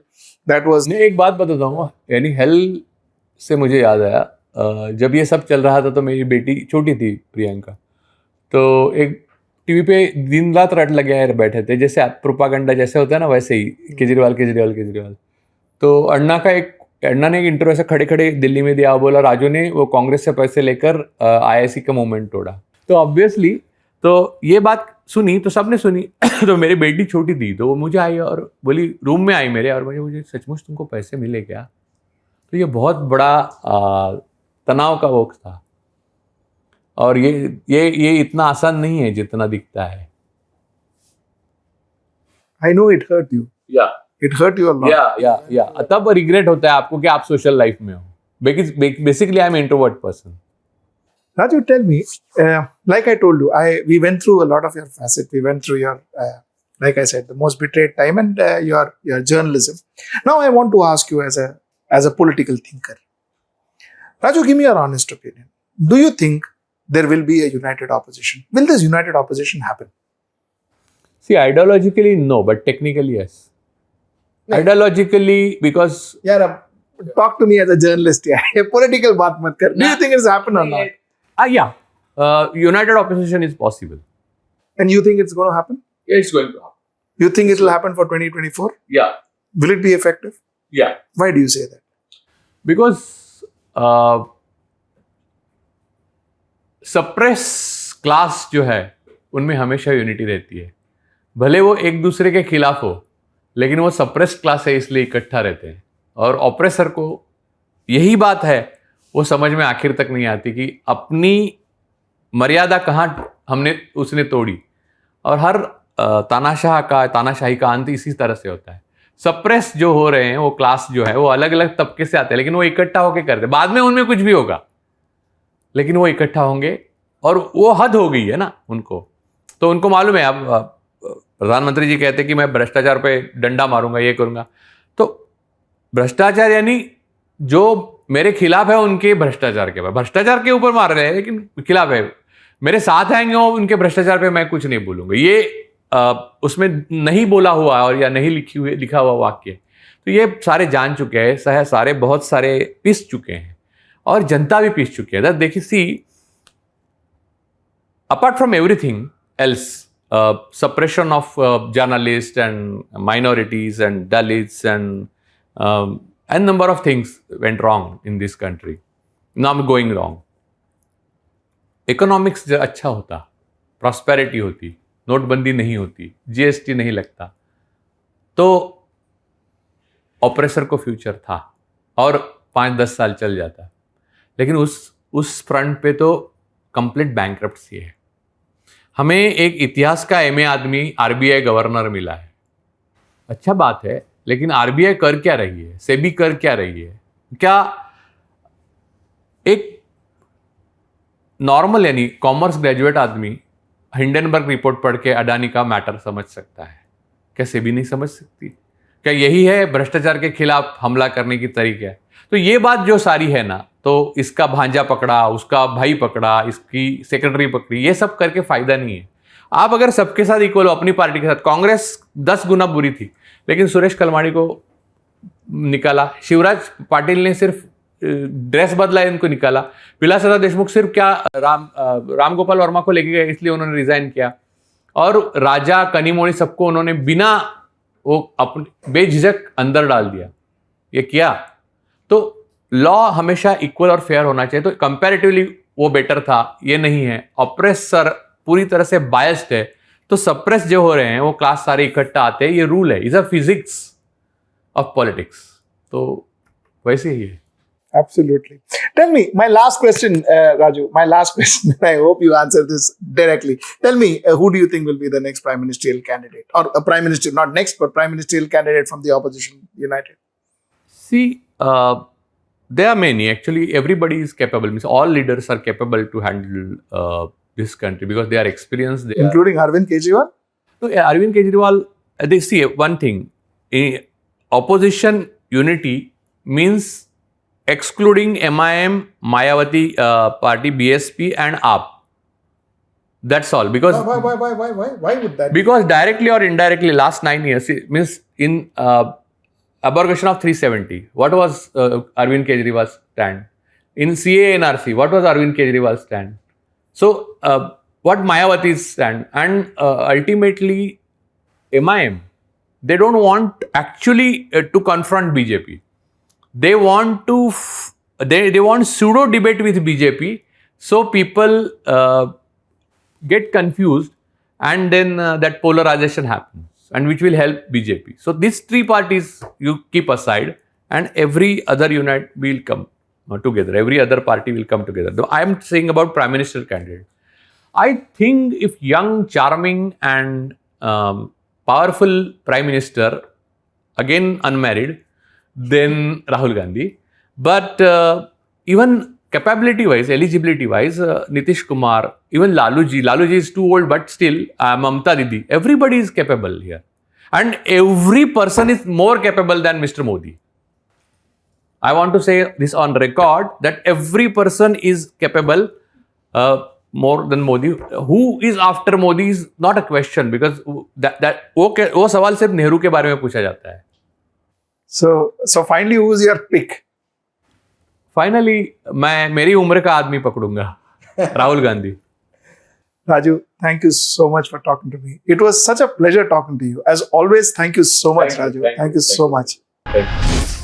That was. नहीं, एक बात बताता हूँ, यानी hello से मुझे याद आया, जब ये सब चल रहा था तो मेरी बेटी छोटी थी, प्रियंका, तो एक टीवी पे दिन रात रट लगे बैठे थे, जैसे प्रोपागंडा जैसे होता है ना, वैसे ही केजरीवाल। तो अण्णा ने एक इंटरव्यू ऐसे खड़े खड़े दिल्ली में दिया, बोला राजू ने वो कांग्रेस से पैसे लेकर आईआईसी का मूवमेंट तोड़ा। तो ऑब्वियसली तो ये बात सुनी तो सबने सुनी तो मेरी बेटी छोटी थी, तो वो मुझे आई और बोली, रूम में आई मेरे, और मुझे सचमुच तुमको पैसे मिले क्या? तो ये बहुत बड़ा तनाव का वक्त था, और ये इतना आसान नहीं है जितना दिखता है। I know it hurt you. Yeah. It hurt you a lot. Yeah. तब रिग्रेट होता है आपको कि आप सोशल लाइफ में हो। Basically I am introvert person. Raju, tell me, like I told you, we went through a lot of your facets. We went through your, like I said, the most betrayed time, and your journalism. Now I want to ask you as a political thinker. Raju, give me your honest opinion. Do you think there will be a united opposition? Will this united opposition happen? See, ideologically, no, but technically, yes. Ideologically, because... Yeah, talk to me as a journalist. Yeah, political baat mat kar. Do you think it's happen or not? Yeah. United opposition is possible. And you think it's going to happen? Yeah, it's going to happen. You think it will happen for 2024? Yeah. Will it be effective? Yeah. Why do you say that? Because suppress class जो है उनमें हमेशा unity रहती है, भले वो एक दूसरे के खिलाफ हो, लेकिन वो सप्रेस क्लास है इसलिए इकट्ठा रहते हैं। और ऑपरेसर को यही बात है, वो समझ में आखिर तक नहीं आती कि अपनी मर्यादा कहाँ उसने तोड़ी, और हर तानाशाही का अंत इसी तरह से होता है। सप्रेस जो हो रहे हैं वो क्लास जो है वो अलग अलग तबके से आते हैं, लेकिन वो इकट्ठा होकर करते हैं। बाद में उनमें कुछ भी होगा, लेकिन वो इकट्ठा होंगे, और वो हद हो गई है ना उनको, तो उनको मालूम है। अब प्रधानमंत्री जी कहते हैं कि मैं भ्रष्टाचार पे डंडा मारूंगा, ये करूंगा, तो भ्रष्टाचार यानी जो मेरे खिलाफ है उनके भ्रष्टाचार के ऊपर मार रहे हैं, लेकिन खिलाफ है, मेरे साथ आएंगे वो उनके भ्रष्टाचार पे मैं कुछ नहीं बोलूंगा। ये उसमें नहीं बोला हुआ और या नहीं लिखा हुआ वाक्य, तो ये सारे जान चुके हैं, सारे बहुत सारे पिस चुके हैं, और जनता भी पिस चुकी है। देखिए, सी, apart from everything else, suppression of journalists and minorities and Dalits and number of things went wrong in this country. Now I'm going wrong. Economics जब अच्छा होता, प्रॉस्पेरिटी होती, नोटबंदी नहीं होती, जीएसटी नहीं लगता, तो ऑपरेसर को फ्यूचर था और 5-10 साल चल जाता। लेकिन उस फ्रंट पे तो कंप्लीट बैंकरप्सी है। हमें एक इतिहास का एमए आदमी आरबीआई गवर्नर मिला है, अच्छा बात है, लेकिन आरबीआई कर क्या रही है, सेबी कर क्या रही है? क्या एक नॉर्मल यानी कॉमर्स ग्रेजुएट आदमी हिंडनबर्ग रिपोर्ट पढ़ के अडानी का मैटर समझ सकता है? क्या सेबी नहीं समझ सकती? क्या यही है भ्रष्टाचार के खिलाफ हमला करने की तरीका है? तो ये बात जो सारी है ना, तो इसका भांजा पकड़ा, उसका भाई पकड़ा, इसकी सेक्रेटरी पकड़ी, ये सब करके फायदा नहीं है। आप अगर सबके साथ इक्वल हो, अपनी पार्टी के साथ, कांग्रेस 10 गुना बुरी थी, लेकिन सुरेश कलमाड़ी को निकाला, शिवराज पाटिल ने सिर्फ ड्रेस बदला, इनको निकाला, विलासराव देशमुख सिर्फ क्या राम गोपाल वर्मा को लेके गए इसलिए उन्होंने रिजाइन किया, और राजा कनिमोळी सबको उन्होंने बिना वो अपने बेझिझक अंदर डाल दिया। ये किया तो लॉ हमेशा इक्वल और फेयर होना चाहिए, तो कंपैरेटिवली वो बेटर था, ये नहीं है। ऑप्रेसर पूरी तरह से बायस्ड है, तो सप्रेस जो हो रहे हैं वो क्लास सारे इकट्ठा आते हैं, ये रूल है, is a physics of politics, तो वैसे ही है। Absolutely. Tell me, my last question, Raju, my last question, I hope you answer this directly. Tell me, who do you think will be the next prime ministerial candidate? Or a prime minister, not next, but prime ministerial candidate from the opposition united? See, there are many. Actually, everybody is capable. Means all leaders are capable to handle this country because they are experienced. Including Arvind Kejriwal? So, Arvind Kejriwal, they see one thing. Opposition unity means excluding MIM, Mayawati party, BSP and AAP. That's all. Because Why would that? Because directly or indirectly, last 9 years, it means in abrogation of 370, what was Arvind Kejriwal's stand? In CA-NRC, what was Arvind Kejriwal's stand? So, what Mayawati's stand? And ultimately, MIM, they don't want actually to confront BJP. They want to they want pseudo debate with BJP, so people get confused, and then that polarization happens, and which will help BJP. So these three parties you keep aside, and every other unit will come together. Every other party will come together. Though I am saying about prime minister candidate. I think if young, charming, and powerful prime minister, again unmarried, then Rahul Gandhi. But even capability wise, eligibility wise, Nitish Kumar, even Lalu ji is too old, but still Mamta Didi, everybody is capable here, and every person is more capable than Mr. Modi. I want to say this on record that every person is capable more than Modi. Who is after Modi is not a question, because वो सवाल सिर्फ नेहरू के बारे में पूछा जाता है. So finally, who's your pick? Finally, मैं मेरी उम्र का आदमी पकड़ूंगा, Rahul Gandhi. Raju, thank you so much for talking to me. It was such a pleasure talking to you. As always, thank you so much, Raju. Thank you so much. Thank you.